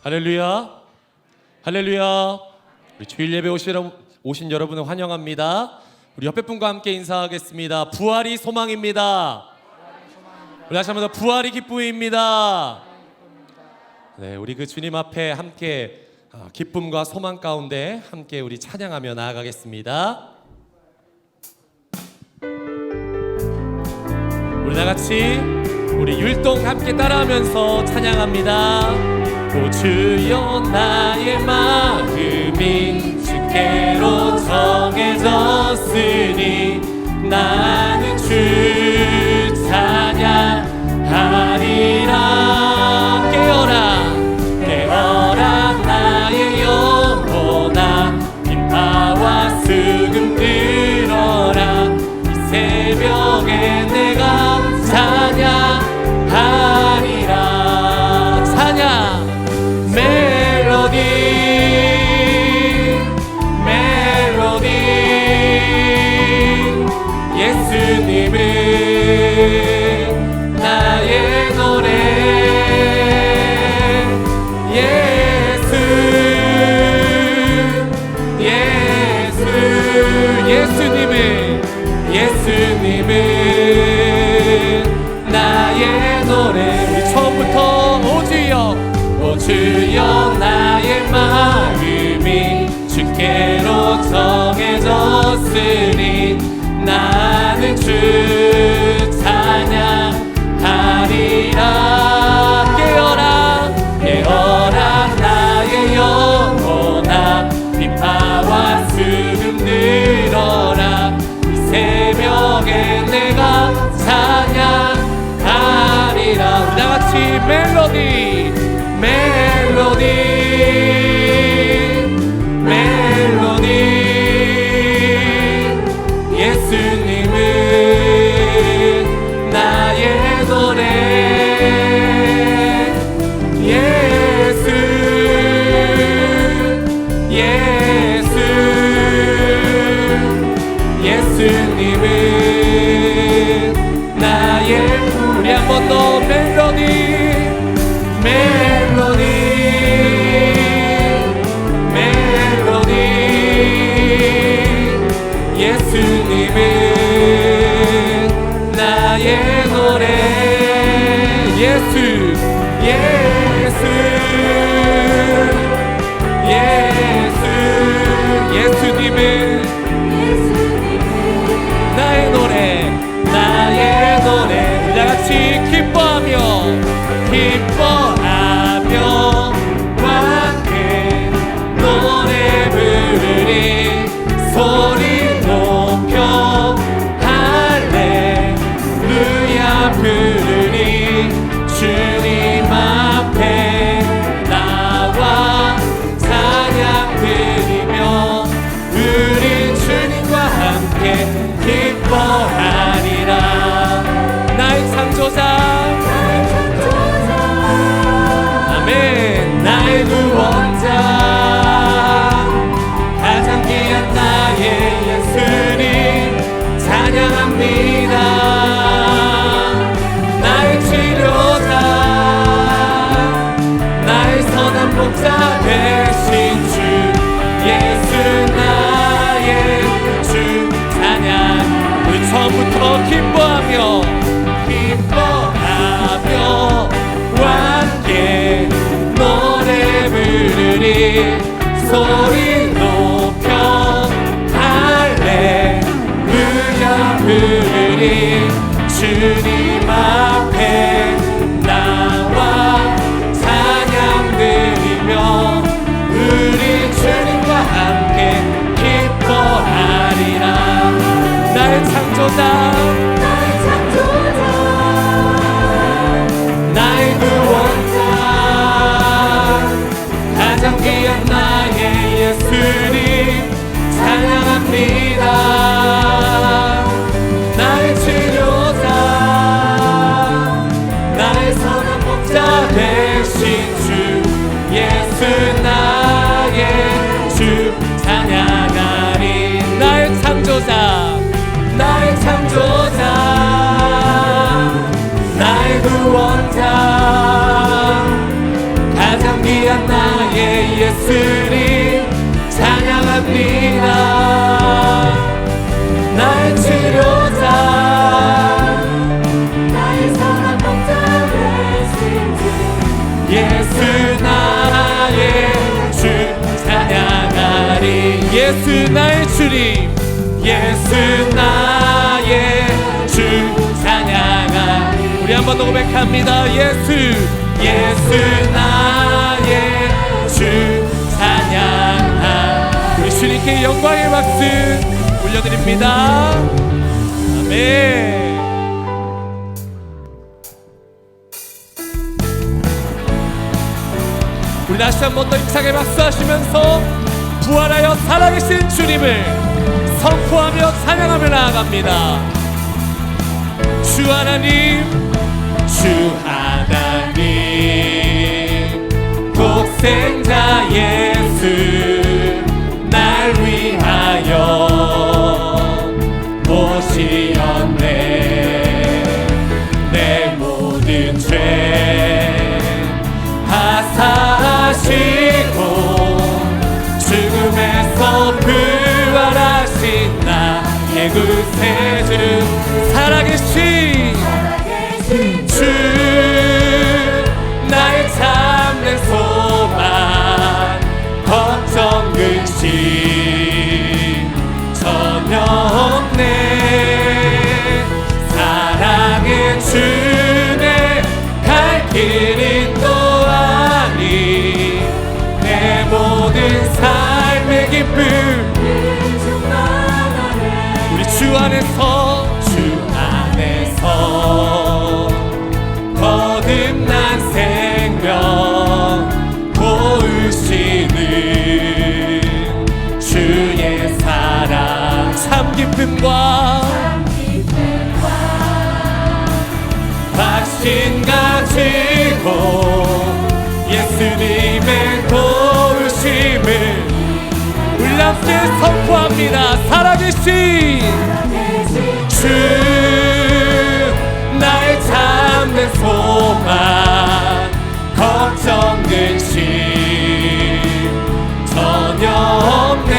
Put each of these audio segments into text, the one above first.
할렐루야, 할렐루야. 우리 주일 예배 오신 여러분을 환영합니다. 우리 옆에 분과 함께 인사하겠습니다. 부활이 소망입니다. 우리 다시 한번 더 부활이 기쁨입니다. 네, 우리 그 주님 앞에 함께 기쁨과 소망 가운데 함께 우리 찬양하며 나아가겠습니다. 우리 다같이 우리 율동 함께 따라하면서 찬양합니다. 오 주여 나의 마음이 주께로 정해졌으니 나는 주 찬양하리라. 깨어라 나의 영혼아 빈바와 수금 들어라. 이 새벽에 내가 찬양하리라. 찬양 멜로디 예수님은 나의 노래. 예수님은 나의 노래. 우리 처음부터 오 주여 나의 마음이 주께로 정해졌으니 나는 주 찬양하리라. 깨어라 나의 영혼아 빈바와 수금 들어라. 이 새벽에 내가 찬양하리라. 우리 다같이 멜로디 예수님은 나의 노래. 예수님은 나의. 우리 한 번 더 멜로디 예수님은 나의 노래. 예수님은 나의 노래. 우리 다같이 기뻐하며 함께 노래 부르리. 소리 높여 할렐루야 부르리. 주님 앞에 나와 찬양 드리며 우리 주님과 함께 기뻐하리라. 나의 창조자 아멘. 나의 구원자 가장 귀한 나의 예수님 찬양합니다. 나의 치료자 나의 선한 목자 되신 주 예수 나의 주 찬양. 우리 처음부터 기뻐하며 함께 노래 부르리. 소리 높여 할렐루야 부르리. 주님 앞에 나와 찬양 드리며 우리 주님과 함께 기뻐하리라. 나의 창조자 나의 구원자 가장 귀한 나의 예수님 찬양합니다. 나의 치료자 예수 나의 주님, 예수 나의 주 찬양하. 우리 한 번 더 고백합니다. 예수 나의 주 찬양하. 우리 주님께 영광의 박수 올려드립니다. 아멘. 우리 다시 한 번 더 힘차게 박수하시면서 부활하여 살아계신 주님을 선포하며 찬양하며 나아갑니다. 주 하나님, 주 하나님, 독생자 예수 날 위하여 오시었네. 내 모든 죄 하사하시고 죽음에서 부활하신 나의 구세주, 살아계신 주 나의 참된 소망, 걱정 근심 전혀 없네. 사랑의 주내 갈 길이 또 아니, 내 모든 삶의 기쁨 우리 주 안에서, 주 안에서 거듭난 생명 보으시는 주의 사랑 참 기쁨과 확신 가지고 예수님의 도우심을 우리 함께 선포합니다. 살아계신 주 나의 참된 소망, 걱정 근심 전혀 없네.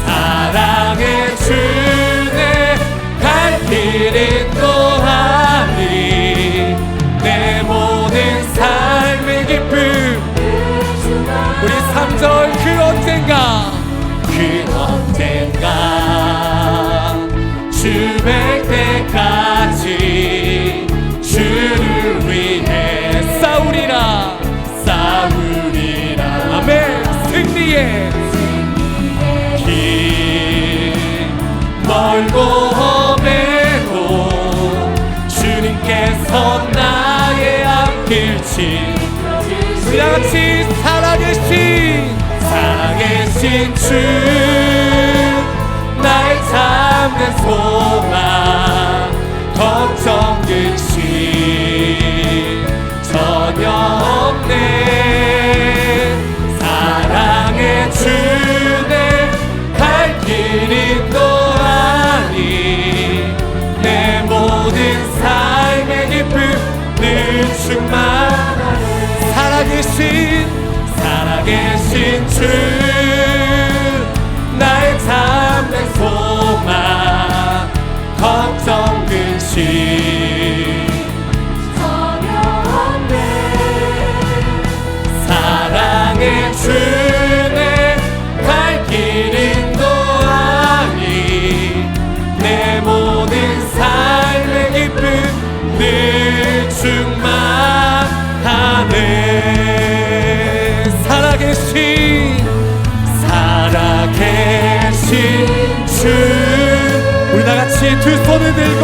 사랑의 주내 갈 길이 또하니, 내 모든 삶의 기쁨 우리 3절 그 언젠가 주 뵐 때까지 주를 위해 싸우리라. 아멘. 승리의 길 멀고 험해도 주님께서 나의 앞길을 우리 다같이 살아계신 주 나의 참된 소망, 걱정 근심 전혀 없네. 사랑의 주내 갈 길이 또 아니, 내 모든 삶의 기쁨 늘 충만하네. 살아계신 주 나의 참된 소망, 걱정 근심 전혀 없네. 사랑의 주내 갈 길은 또 아니, 내 모든 삶의 기쁨 늘 충만하네. 살아계신 주 우리 다같이 두 손을 들고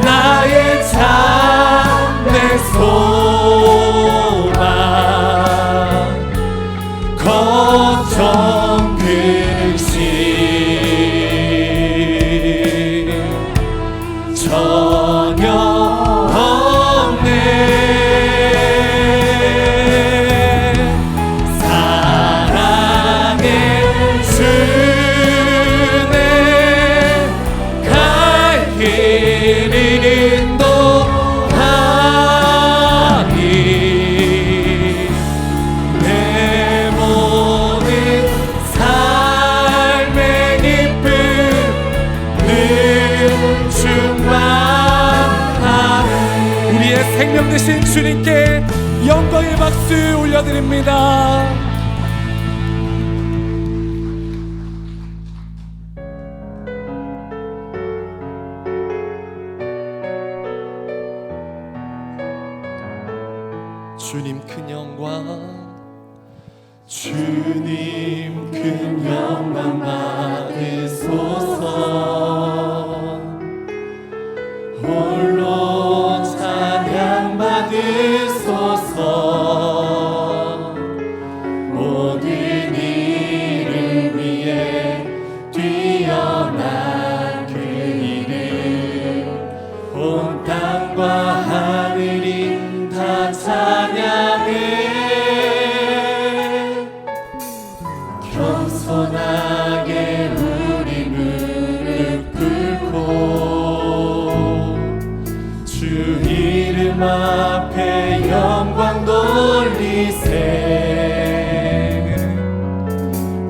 나의 참된 소망, 걱정 근심 전혀 없네. 생명 되신 주님께 영광의 박수 올려드립니다. 주님 큰 영광, 주님 큰 영광 받으소서. 홀로 찬양 받으소서. 모든 일을 위해 뛰어난 그 이름, 온 땅과 하늘이 다 찬양해. 겸손하게 우리 무릎 꿇고 주 이름 앞에 영광 돌리세.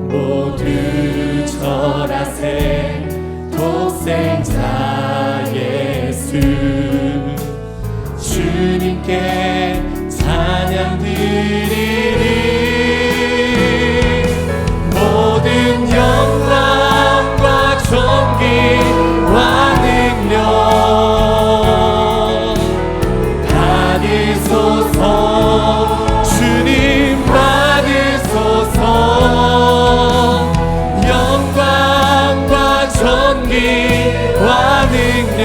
모두 절하세. 독생자 예수 주님께 찬양 드리리. 모든 영광과 존귀와 능력 받으소서. 주님 받으소서. 영광과 존귀와 능력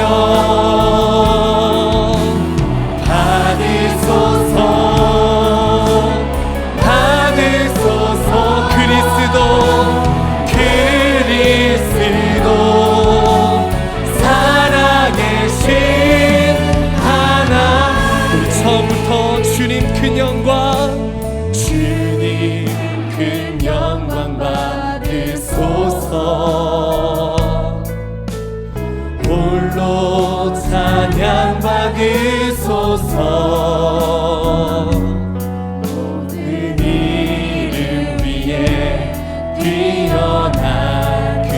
받으소서. 받으소서. 그리스도 살아계신 하나님. 우리 처음부터 주님 큰 영광, 주님 큰 영광 받으소서. 홀로 찬양 받으소서. 모든 이름 위에 뛰어난 그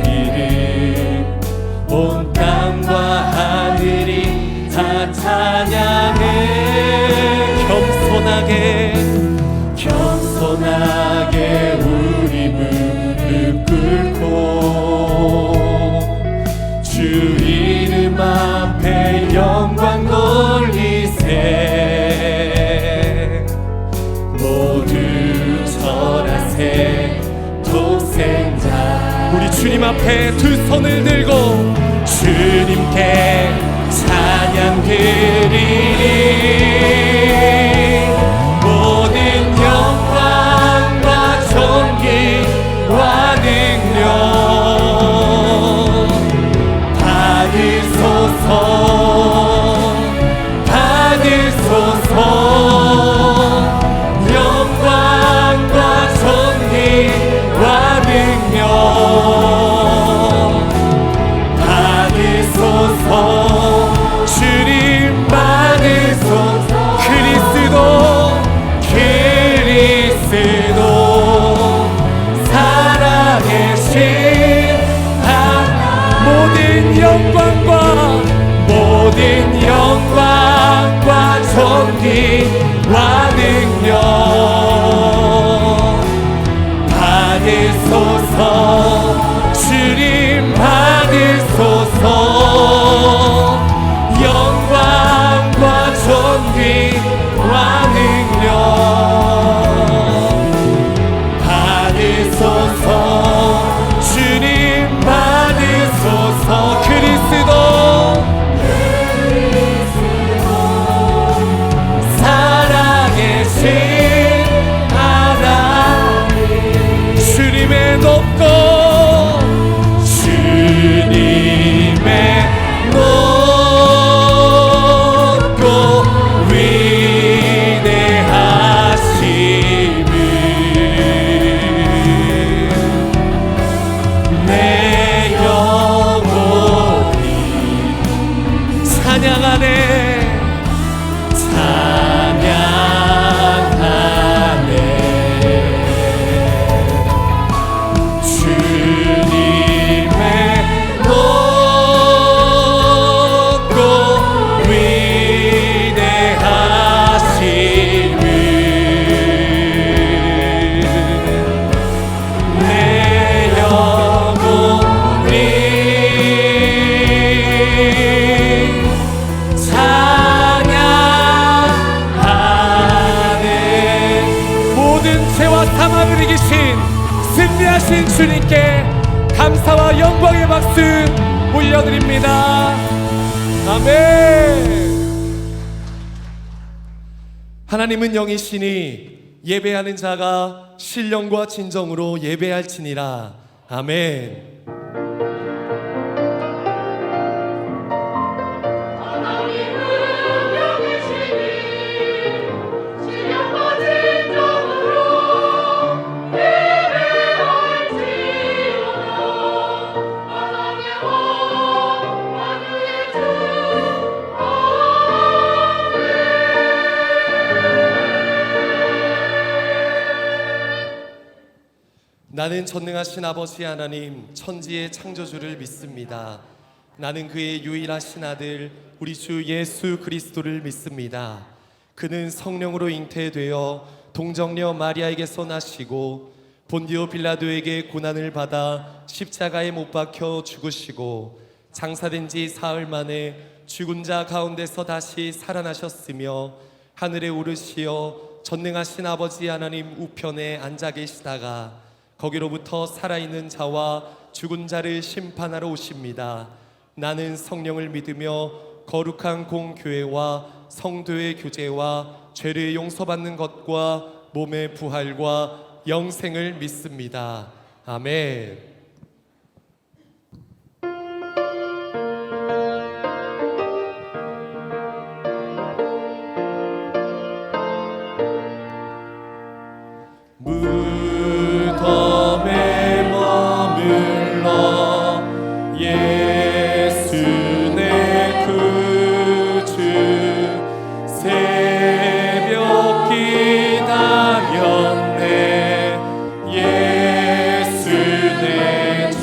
이름, 온 땅과 하늘이 다 찬양해. 겸손하게 우리 무릎 꿇고 주 이름 앞에 영광 돌리세. 모두 절하세. 독생자 우리 주님 앞에 두 손을 들고 주님께 찬양 드리리. 모든 영광과 존귀와 능력 받으소서. 받으소서. 영광과 존귀와 능력 받으소서. 주님 받으소서. 그리스도 살아계신 모든 영광과 존귀와 능력 받으소서. 주님 받으소서. 영광과 존귀와 능력 받으소서. 주님 받으소서. 그리스도 살아계신 하나님. 주님의 높고 주님의 높고 위대하심을 내 영혼이 찬양하네. 찬양하네. 주님의 높고 위대하심을 내 영혼이 찬양하네. 전능하신 주님께 감사와 영광의 박수 올려드립니다. 아멘. 하나님은 영이시니 예배하는 자가 신령과 진정으로 예배할지니라. 아멘. 나는 전능하신 아버지 하나님 천지의 창조주를 믿습니다. 나는 그의 유일하신 아들 우리 주 예수 그리스도를 믿습니다. 그는 성령으로 잉태되어 동정녀 마리아에게서 나시고 본디오 빌라도에게 고난을 받아 십자가에 못 박혀 죽으시고 장사된 지 사흘 만에 죽은 자 가운데서 다시 살아나셨으며 하늘에 오르시어 전능하신 아버지 하나님 우편에 앉아 계시다가 거기로부터 살아있는 자와 죽은 자를 심판하러 오십니다. 나는 성령을 믿으며 거룩한 공교회와 성도의 교제와 죄를 용서받는 것과 몸의 부활과 영생을 믿습니다. 아멘. 무덤에 머물러 예수 내 구주 새벽 기다렸네. 예수 내 주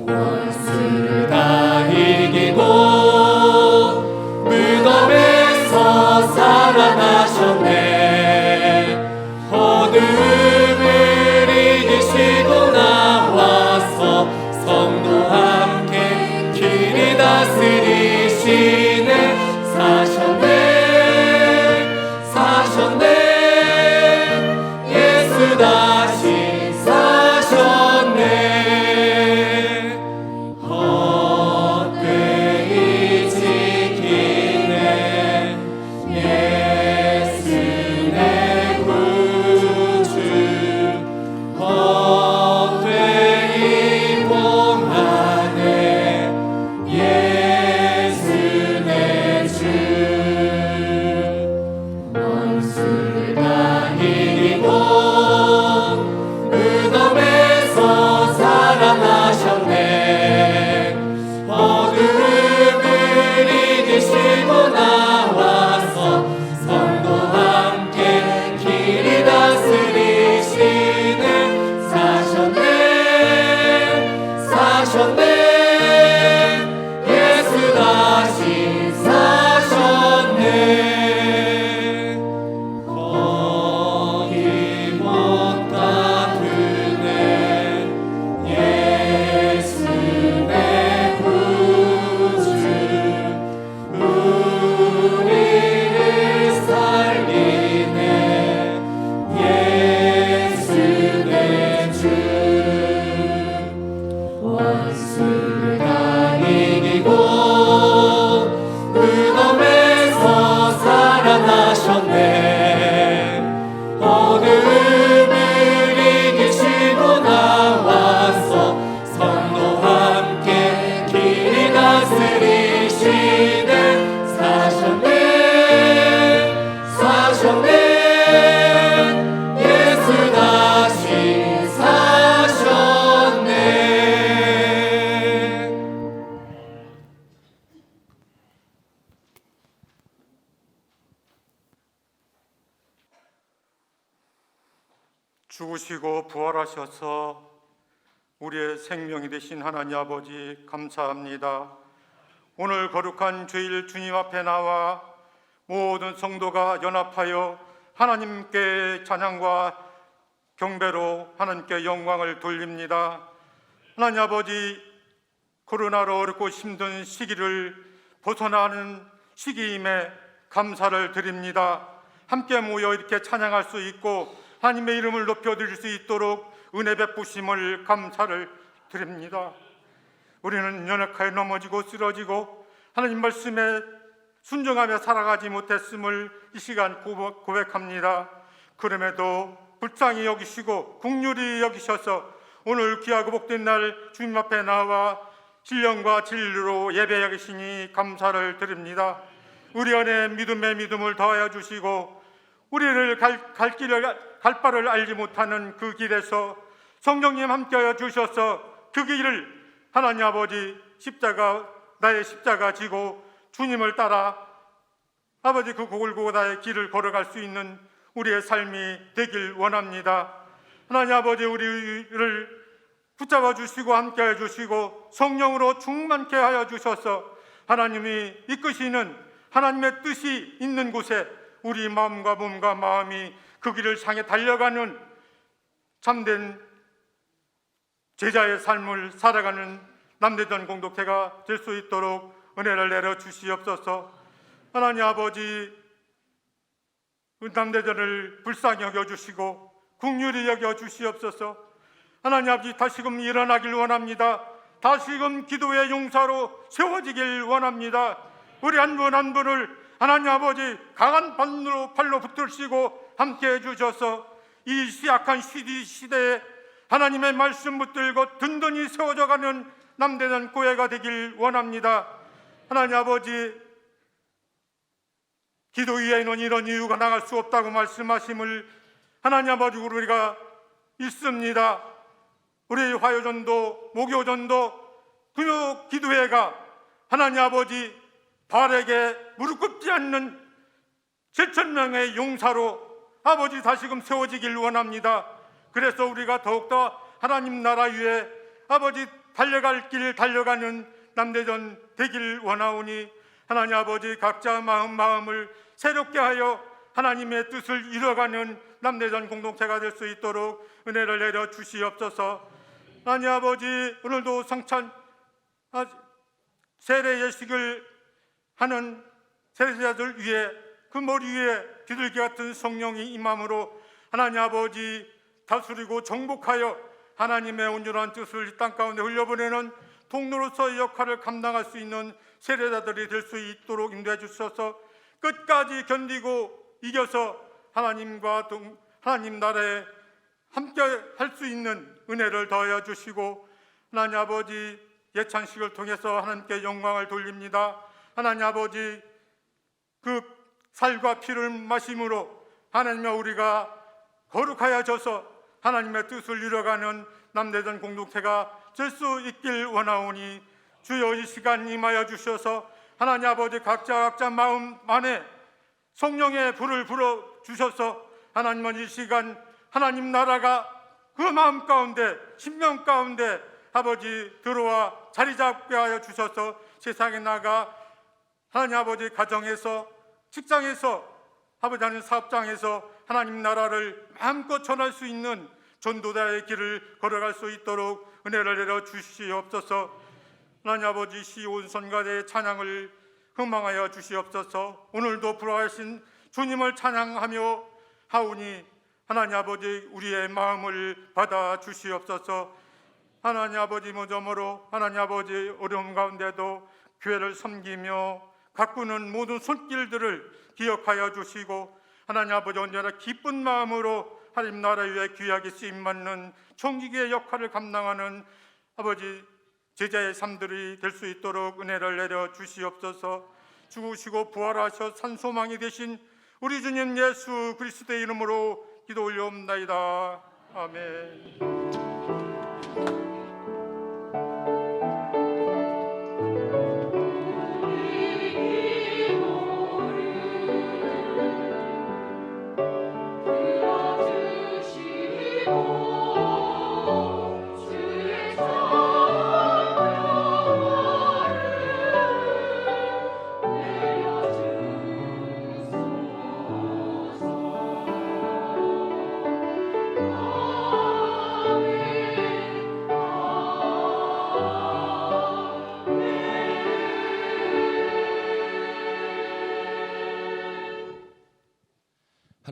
원수를 다 이기고 무덤에서 살아나셨네. 어둠을 이기시고 나와서 성도와 함께 길이 다스리시네. 사셨네 예수 다시 사셨네. 헛되이 지키네. 예수 내 구주 헛되이 봉하네. 예수 내 주 원수를 다 이기고 무덤에서 살아나셨네. 어둠을 이기시고 나와서 성도와 함께 길이 다스리시네. 사셨네 예수 다시 사셨네. 거기 못 가두네. 예수 내 구주 우리를 살리네. 예수 내 주 원수를 다 이기고 무덤에서 살아나셨네. 어둠을 이기시고 나와서 성도와 함께 길이 다스리시네. 사셨네 예수 다시 사셨네. 죽으시고 부활하셔서 우리의 생명이 되신 하나님 아버지 감사합니다. 오늘 거룩한 주일 주님 앞에 나와 모든 성도가 연합하여 하나님께 찬양과 경배로 하나님께 영광을 돌립니다. 하나님 아버지, 코로나로 어렵고 힘든 시기를 벗어나는 시기임에 감사를 드립니다. 함께 모여 이렇게 찬양할 수 있고 하나님의 이름을 높여드릴 수 있도록 은혜 베푸심을 감사를 드립니다. 우리는 연약하여 넘어지고 쓰러지고 하나님 말씀에 순종하며 살아가지 못했음을 이 시간 고백합니다. 그럼에도 불쌍히 여기시고 긍휼히 여기셔서 오늘 귀하고 복된 날 주님 앞에 나와 신령과 진리로 예배하게 계시니 감사를 드립니다. 우리 안에 믿음의 믿음을 더하여 주시고 우리를 갈 바를 알지 못하는 그 길에서 성령님 함께하여 주셔서 그 길을 하나님 아버지 나의 십자가 지고 주님을 따라 아버지 그 골고다의 길을 걸어갈 수 있는 우리의 삶이 되길 원합니다. 하나님 아버지 우리를 붙잡아 주시고 함께해 주시고 성령으로 충만케 하여 주셔서 하나님이 이끄시는 하나님의 뜻이 있는 곳에 우리 마음과 몸과 마음이 그 길을 향해 달려가는 참된 제자의 삶을 살아가는 남대전 공동체가 될 수 있도록 은혜를 내려 주시옵소서. 하나님 아버지 남대전을 불쌍히 여겨주시고 긍휼히 여겨주시옵소서. 하나님 아버지 다시금 일어나길 원합니다. 다시금 기도의 용사로 세워지길 원합니다. 우리 한 분 한 분을 하나님 아버지 강한 팔로 붙드시고 함께해 주셔서 이 시약한 시대에 하나님의 말씀 붙들고 든든히 세워져가는 남대전 교회가 되길 원합니다. 하나님 아버지 기도 이외에는 이런 이유가 나갈 수 없다고 말씀하심을 하나님 아버지 우리가 있습니다. 우리 화요전도 목요전도 금요 기도회가 하나님 아버지 바알에게 무릎 꿇지 않는 7,000명의 용사로 아버지 다시금 세워지길 원합니다. 그래서 우리가 더욱더 하나님 나라 위에 아버지 달려갈 길 달려가는 남대전 되길 원하오니 하나님 아버지 각자 마음을 새롭게 하여 하나님의 뜻을 이뤄가는 남대전 공동체가 될 수 있도록 은혜를 내려 주시옵소서. 하나님 아버지 오늘도 성찬 세례 예식을 하는 세례자들 위에 그 머리 위에 비둘기 같은 성령이 임함으로 하나님 아버지 다스리고 정복하여 하나님의 온전한 뜻을 이 땅 가운데 흘려보내는 통로로서의 역할을 감당할 수 있는 세례자들이 될 수 있도록 인도해 주셔서 끝까지 견디고 이겨서 하나님 나라에 함께 할 수 있는 은혜를 더하여 주시고 하나님 아버지 예찬식을 통해서 하나님께 영광을 돌립니다. 하나님 아버지 그 살과 피를 마심으로 하나님의 우리가 거룩하여져서 하나님의 뜻을 이뤄가는 남대전 공동체가 될 수 있길 원하오니 주여 이 시간 임하여 주셔서 하나님 아버지 각자 마음 안에 성령의 불을 불어 주셔서 하나님은 이 시간 하나님 나라가 그 마음 가운데 심령 가운데 아버지 들어와 자리 잡게 하여 주셔서 세상에 나가 하나님 아버지 가정에서 직장에서 아버지 하나님 사업장에서 하나님 나라를 마음껏 전할 수 있는 전도자의 길을 걸어갈 수 있도록 은혜를 내려 주시옵소서. 하나님 아버지 시온 선가대의 찬양을 흥망하여 주시옵소서. 오늘도 부활하신 주님을 찬양하며 하오니 하나님 아버지 우리의 마음을 받아 주시옵소서. 하나님 아버지 모저모로 하나님 아버지 어려움 가운데도 교회를 섬기며 가꾸는 모든 손길들을 기억하여 주시고 하나님 아버지 언제나 기쁜 마음으로 하나님 나라 위에 귀하게 쓰임받는 총기의 역할을 감당하는 아버지 제자의 삶들이 될 수 있도록 은혜를 내려 주시옵소서. 죽으시고 부활하셔 산소망이 되신 우리 주님 예수 그리스도의 이름으로 기도 올려옵나이다. 아멘.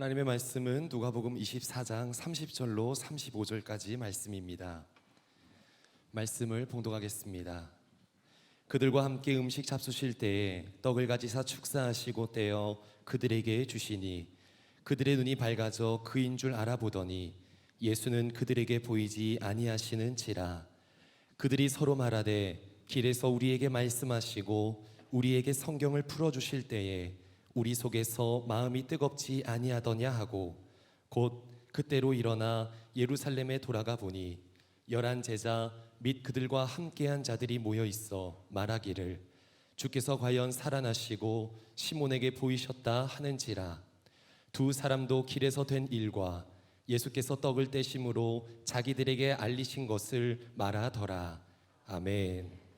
하나님의 말씀은 누가복음 24장 30절로 35절까지 말씀입니다. 말씀을 봉독하겠습니다. 그들과 함께 음식 잡수실 때에 떡을 가지사 축사하시고 떼어 그들에게 주시니 그들의 눈이 밝아져 그인 줄 알아보더니 예수는 그들에게 보이지 아니하시는지라. 그들이 서로 말하되 길에서 우리에게 말씀하시고 우리에게 성경을 풀어주실 때에 우리 속에서 마음이 뜨겁지 아니하더냐 하고 곧 그때로 일어나 예루살렘에 돌아가 보니 11 제자 및 그들과 함께한 자들이 모여 있어 말하기를 주께서 과연 살아나시고 시몬에게 보이셨다 하는지라. 두 사람도 길에서 된 일과 예수께서 떡을 떼심으로 자기들에게 알리신 것을 말하더라. 아멘.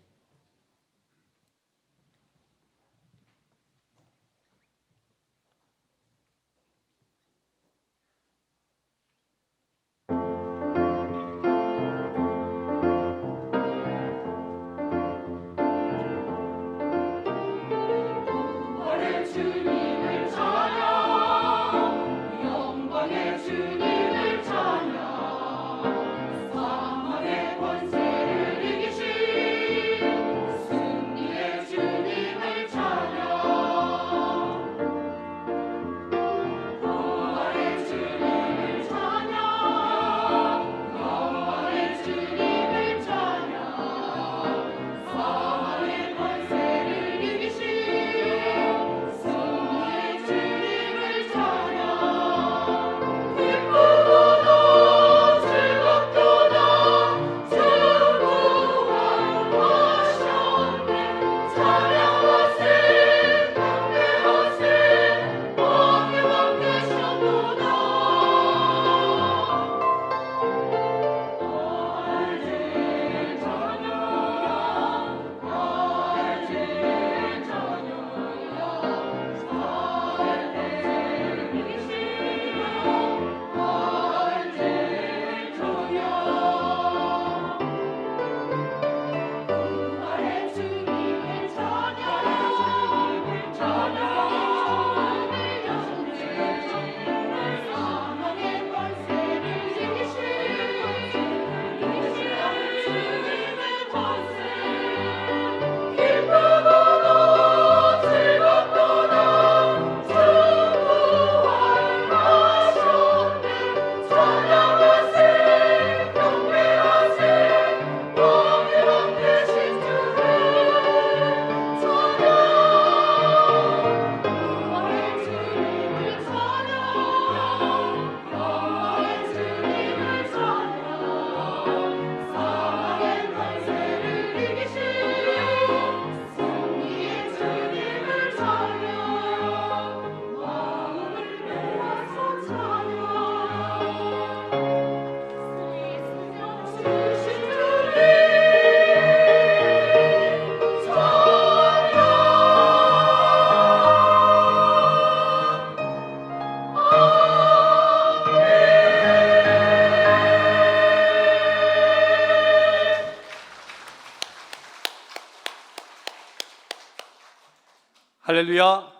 할렐루야.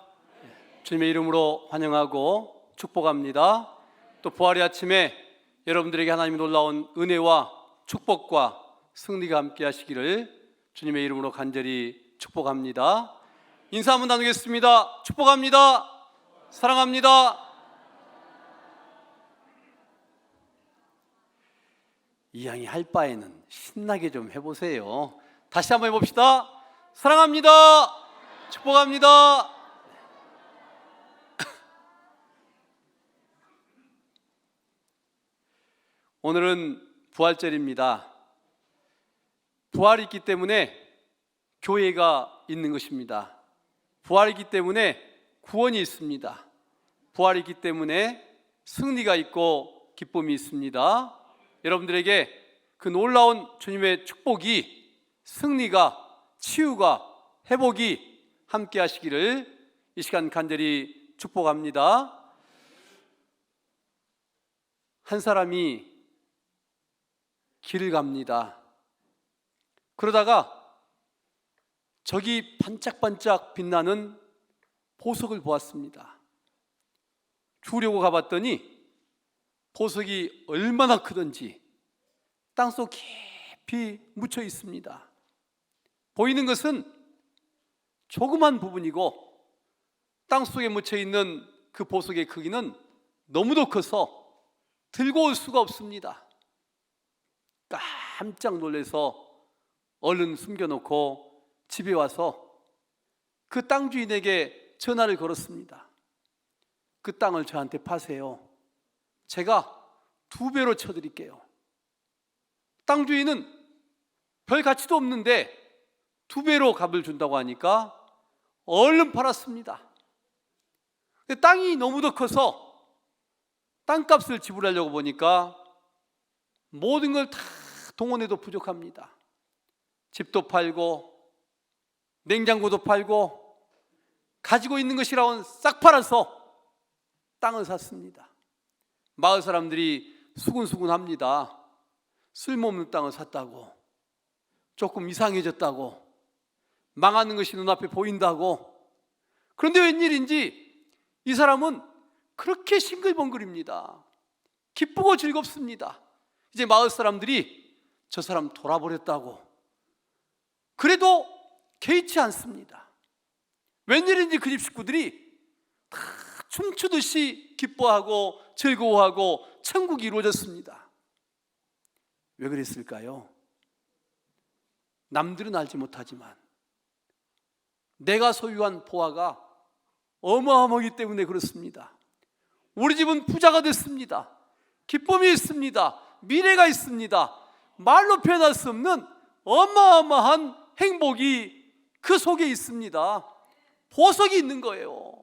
주님의 이름으로 환영하고 축복합니다. 또 부활의 아침에 여러분들에게 하나님의 놀라운 은혜와 축복과 승리가 함께 하시기를 주님의 이름으로 간절히 축복합니다. 인사 한번 나누겠습니다. 축복합니다. 사랑합니다. 이 양이 할 바에는 신나게 좀 해보세요. 다시 한번 해봅시다. 사랑합니다. 축복합니다. 오늘은 부활절입니다. 부활이 있기 때문에 교회가 있는 것입니다. 부활이 있기 때문에 구원이 있습니다. 부활이 있기 때문에 승리가 있고 기쁨이 있습니다. 여러분들에게 그 놀라운 주님의 축복이, 승리가, 치유가, 회복이 함께 하시기를 이 시간 간절히 축복합니다. 한 사람이 길을 갑니다. 그러다가 저기 반짝반짝 빛나는 보석을 보았습니다. 주려고 가봤더니 보석이 얼마나 크던지 땅속 깊이 묻혀 있습니다. 보이는 것은 조그만 부분이고 땅속에 묻혀 있는 그 보석의 크기는 너무도 커서 들고 올 수가 없습니다. 깜짝 놀라서 얼른 숨겨놓고 집에 와서 그 땅 주인에게 전화를 걸었습니다. 그 땅을 저한테 파세요. 제가 2배로 쳐드릴게요. 땅 주인은 별 가치도 없는데 2배로 값을 준다고 하니까 얼른 팔았습니다. 근데 땅이 너무도 커서 땅값을 지불하려고 보니까 모든 걸 다 동원해도 부족합니다. 집도 팔고 냉장고도 팔고 가지고 있는 것이라고는 싹 팔아서 땅을 샀습니다. 마을 사람들이 수군수군합니다. 쓸모없는 땅을 샀다고, 조금 이상해졌다고, 망하는 것이 눈앞에 보인다고. 그런데 웬일인지 이 사람은 그렇게 싱글벙글입니다. 기쁘고 즐겁습니다. 이제 마을 사람들이 저 사람 돌아버렸다고. 그래도 개의치 않습니다. 웬일인지 그 집 식구들이 다 춤추듯이 기뻐하고 즐거워하고 천국이 이루어졌습니다. 왜 그랬을까요? 남들은 알지 못하지만 내가 소유한 보화가 어마어마하기 때문에 그렇습니다. 우리 집은 부자가 됐습니다. 기쁨이 있습니다. 미래가 있습니다. 말로 표현할 수 없는 어마어마한 행복이 그 속에 있습니다. 보석이 있는 거예요.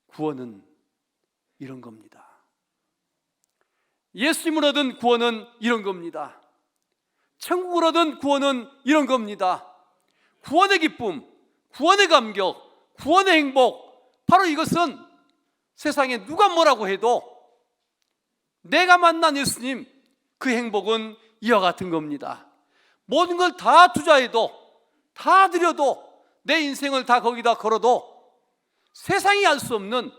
구원은 이런 겁니다. 예수님을 얻은 구원은 이런 겁니다. 천국을 얻은 구원은 이런 겁니다. 구원의 기쁨, 구원의 감격, 구원의 행복, 바로 이것은 세상에 누가 뭐라고 해도 내가 만난 예수님, 그 행복은 이와 같은 겁니다. 모든 걸 다 투자해도, 다 드려도, 내 인생을 다 거기다 걸어도 세상이 알 수 없는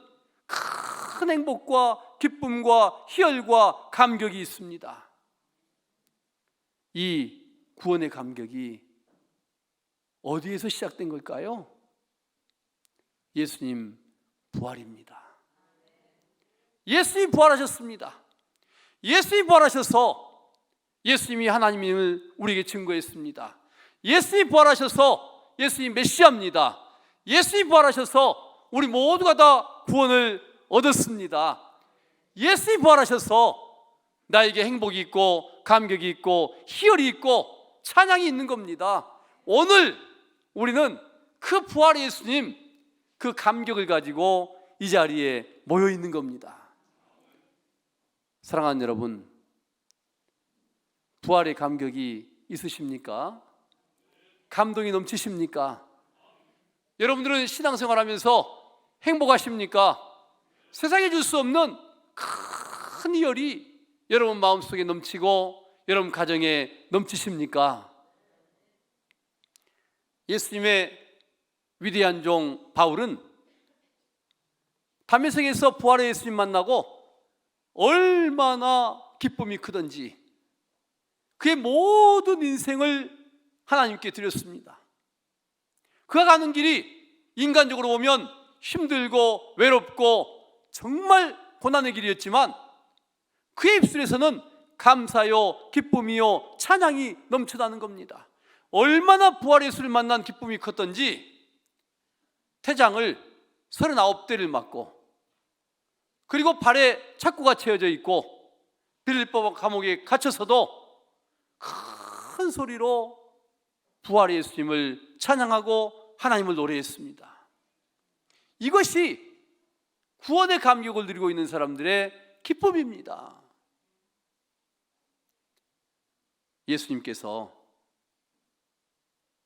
큰 행복과 기쁨과 희열과 감격이 있습니다. 이 구원의 감격이 어디에서 시작된 걸까요? 예수님 부활입니다. 예수님이 부활하셨습니다. 예수님이 부활하셔서 예수님이 하나님임을 우리에게 증거했습니다. 예수님이 부활하셔서 예수님이 메시아입니다. 예수님이 부활하셔서 우리 모두가 다 구원을 얻었습니다. 예수님이 부활하셔서 나에게 행복이 있고 감격이 있고 희열이 있고 찬양이 있는 겁니다. 오늘 우리는 그 부활의 예수님, 그 감격을 가지고 이 자리에 모여 있는 겁니다. 사랑하는 여러분, 부활의 감격이 있으십니까? 감동이 넘치십니까? 여러분들은 신앙생활하면서 행복하십니까? 세상에 줄 수 없는 큰 희열이 여러분 마음속에 넘치고 여러분 가정에 넘치십니까? 예수님의 위대한 종 바울은 다메섹에서 부활의 예수님 만나고 얼마나 기쁨이 크던지 그의 모든 인생을 하나님께 드렸습니다. 그가 가는 길이 인간적으로 보면 힘들고 외롭고 정말 고난의 길이었지만 그의 입술에서는 감사요, 기쁨이요, 찬양이 넘쳐나는 겁니다. 얼마나 부활의 예수를 만난 기쁨이 컸던지 태장을 39대를 맞고 그리고 발에 착고가 채워져 있고 빌립보 감옥에 갇혀서도 큰 소리로 부활의 예수님을 찬양하고 하나님을 노래했습니다. 이것이 구원의 감격을 누리고 있는 사람들의 기쁨입니다. 예수님께서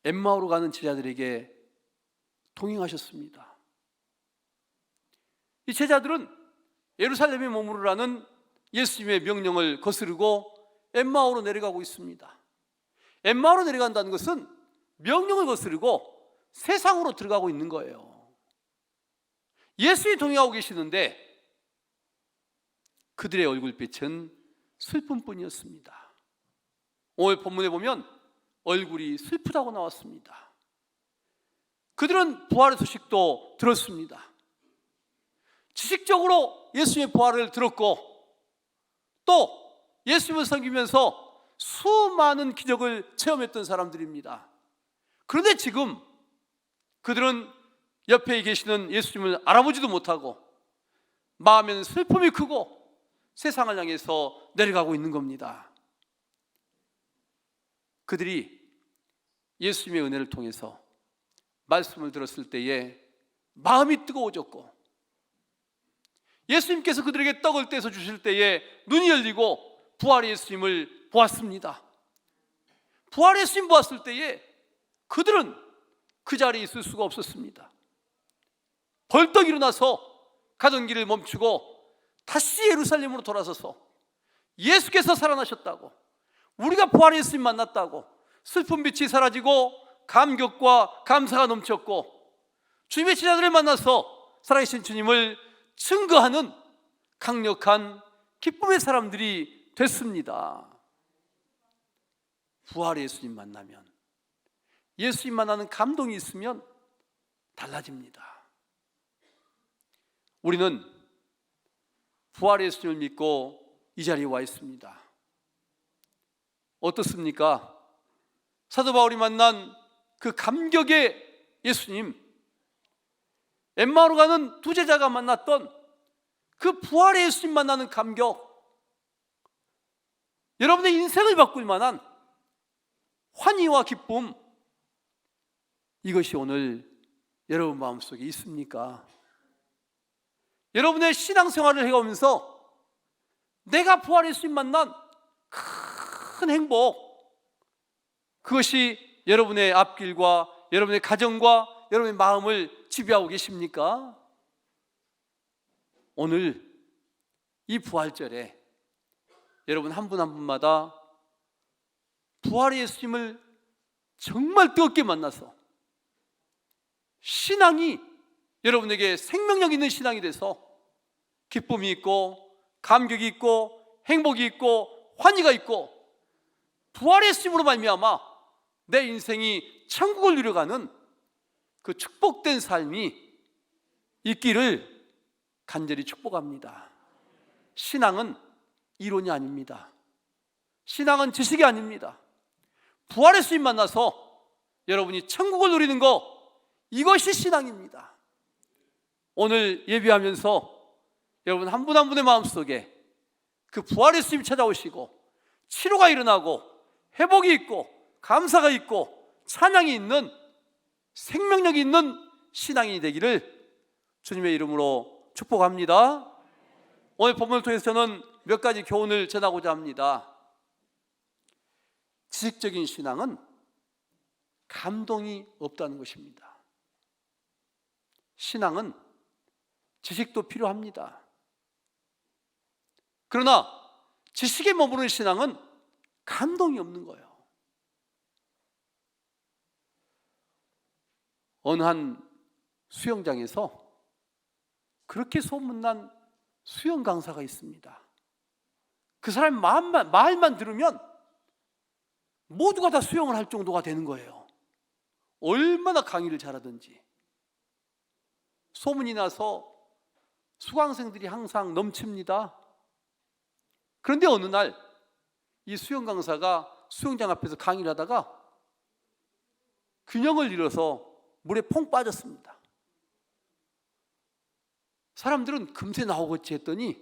엠마오로 가는 제자들에게 동행하셨습니다. 이 제자들은 예루살렘에 머무르라는 예수님의 명령을 거스르고 엠마오로 내려가고 있습니다. 엠마오로 내려간다는 것은 명령을 거스르고 세상으로 들어가고 있는 거예요. 예수님이 동행하고 계시는데 그들의 얼굴빛은 슬픔뿐이었습니다. 오늘 본문에 보면 얼굴이 슬프다고 나왔습니다. 그들은 부활의 소식도 들었습니다. 지식적으로 예수님의 부활을 들었고 또 예수님을 섬기면서 수많은 기적을 체험했던 사람들입니다. 그런데 지금 그들은 옆에 계시는 예수님을 알아보지도 못하고 마음에는 슬픔이 크고 세상을 향해서 내려가고 있는 겁니다. 그들이 예수님의 은혜를 통해서 말씀을 들었을 때에 마음이 뜨거워졌고 예수님께서 그들에게 떡을 떼서 주실 때에 눈이 열리고 부활의 예수님을 보았습니다. 부활의 예수님 보았을 때에 그들은 그 자리에 있을 수가 없었습니다. 벌떡 일어나서 가던 길을 멈추고 다시 예루살렘으로 돌아서서 예수께서 살아나셨다고, 우리가 부활의 예수님 만났다고 슬픈 빛이 사라지고 감격과 감사가 넘쳤고 주님의 제자들을 만나서 살아계신 주님을 증거하는 강력한 기쁨의 사람들이 됐습니다. 부활의 예수님 만나면, 예수님 만나는 감동이 있으면 달라집니다. 우리는 부활의 예수님을 믿고 이 자리에 와 있습니다. 어떻습니까? 사도 바울이 만난 그 감격의 예수님, 엠마오로 가는 두 제자가 만났던 그 부활의 예수님 만나는 감격, 여러분의 인생을 바꿀 만한 환희와 기쁨, 이것이 오늘 여러분 마음속에 있습니까? 여러분의 신앙생활을 해오면서 내가 부활의 예수님 만난 큰 행복, 그것이 여러분의 앞길과 여러분의 가정과 여러분의 마음을 지배하고 계십니까? 오늘 이 부활절에 여러분 한 분 한 분마다 부활의 예수님을 정말 뜨겁게 만나서 신앙이 여러분에게 생명력 있는 신앙이 돼서 기쁨이 있고 감격이 있고 행복이 있고 환희가 있고 부활의 예수님으로 말미암아 내 인생이 천국을 누려가는 그 축복된 삶이 있기를 간절히 축복합니다. 신앙은 이론이 아닙니다. 신앙은 지식이 아닙니다. 부활의 예수님 만나서 여러분이 천국을 누리는 것, 이것이 신앙입니다. 오늘 예배하면서 여러분 한 분 한 분의 마음속에 그 부활의 예수님이 찾아오시고 치료가 일어나고 회복이 있고 감사가 있고 찬양이 있는 생명력이 있는 신앙이 되기를 주님의 이름으로 축복합니다. 오늘 본문을 통해서 저는 몇 가지 교훈을 전하고자 합니다. 지식적인 신앙은 감동이 없다는 것입니다. 신앙은 지식도 필요합니다. 그러나 지식에 머무르는 신앙은 감동이 없는 거예요. 어느 한 수영장에서 그렇게 소문난 수영 강사가 있습니다. 그 사람 말만 들으면 모두가 다 수영을 할 정도가 되는 거예요. 얼마나 강의를 잘하든지. 소문이 나서 수강생들이 항상 넘칩니다. 그런데 어느 날 이 수영 강사가 수영장 앞에서 강의를 하다가 균형을 잃어서 물에 퐁 빠졌습니다. 사람들은 금세 나오겠지 했더니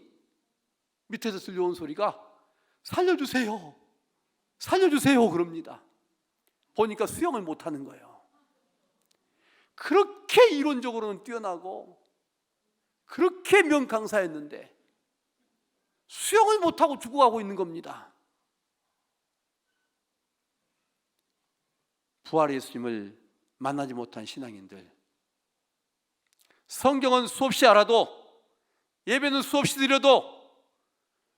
밑에서 들려온 소리가 살려주세요, 살려주세요 그럽니다. 보니까 수영을 못하는 거예요. 그렇게 이론적으로는 뛰어나고 그렇게 명강사였는데 수영을 못하고 죽어가고 있는 겁니다. 부활의 예수님을 만나지 못한 신앙인들, 성경은 수없이 알아도, 예배는 수없이 드려도,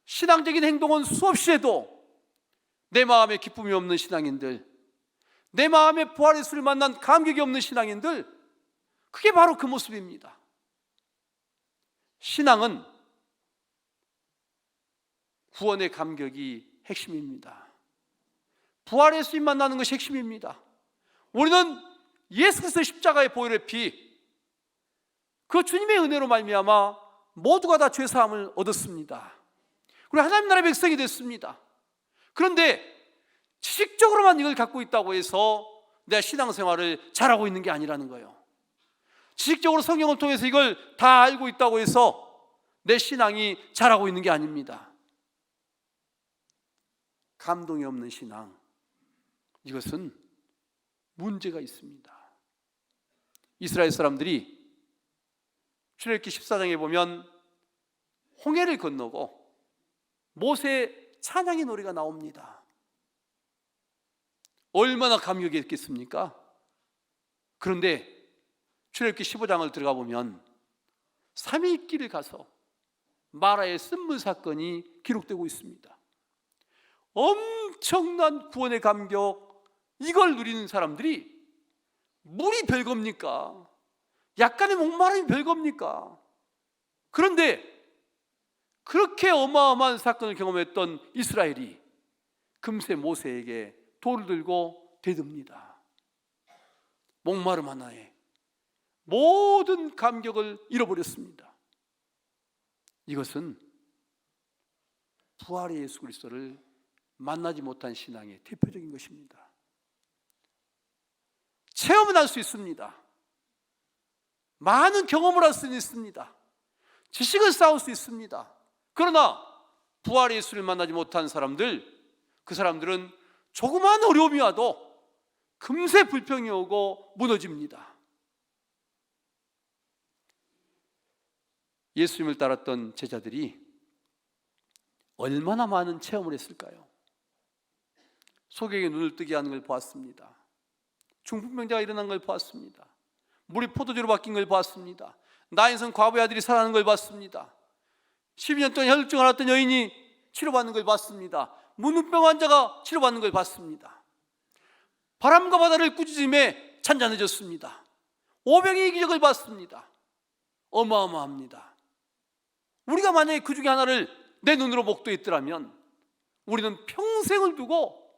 신앙적인 행동은 수없이 해도 내 마음에 기쁨이 없는 신앙인들, 내 마음에 부활의 예수를 만난 감격이 없는 신앙인들, 그게 바로 그 모습입니다. 신앙은 구원의 감격이 핵심입니다. 부활의 예수님 만나는 것이 핵심입니다. 우리는 예수 그리스도의 십자가의 보혈의 피, 그 주님의 은혜로 말미암아 모두가 다 죄사함을 얻었습니다. 그리고 하나님 나라의 백성이 됐습니다. 그런데 지식적으로만 이걸 갖고 있다고 해서 내 신앙생활을 잘하고 있는 게 아니라는 거예요. 지식적으로 성경을 통해서 이걸 다 알고 있다고 해서 내 신앙이 잘하고 있는 게 아닙니다. 감동이 없는 신앙, 이것은 문제가 있습니다. 이스라엘 사람들이 출애굽기 14장에 보면 홍해를 건너고 모세 찬양의 노래가 나옵니다. 얼마나 감격이 있겠습니까? 그런데 출애굽기 15장을 들어가 보면 3일 길을 가서 마라의 쓴물 사건이 기록되고 있습니다. 엄청난 구원의 감격, 이걸 누리는 사람들이 물이 별겁니까? 약간의 목마름이 별겁니까? 그런데 그렇게 어마어마한 사건을 경험했던 이스라엘이 금세 모세에게 돌을 들고 대듭니다. 목마름 하나에 모든 감격을 잃어버렸습니다. 이것은 부활의 예수 그리스도를 만나지 못한 신앙의 대표적인 것입니다. 체험은 할 수 있습니다. 많은 경험을 할 수 있습니다. 지식을 쌓을 수 있습니다. 그러나 부활의 예수를 만나지 못한 사람들, 그 사람들은 조그마한 어려움이 와도 금세 불평이 오고 무너집니다. 예수님을 따랐던 제자들이 얼마나 많은 체험을 했을까요? 소경이 눈을 뜨게 하는 걸 보았습니다. 중풍병자가 일어난 걸 보았습니다. 물이 포도주로 바뀐 걸 보았습니다. 나인성 과부의 아들이 살아나는 걸 봤습니다. 12년 동안 혈증을 앓았던 여인이 치료받는 걸 봤습니다. 문우병 환자가 치료받는 걸 봤습니다. 바람과 바다를 꾸짖음에 잔잔해졌습니다. 오병이의 기적을 봤습니다. 어마어마합니다. 우리가 만약에 그 중에 하나를 내 눈으로 목도했더라면 우리는 평생을 두고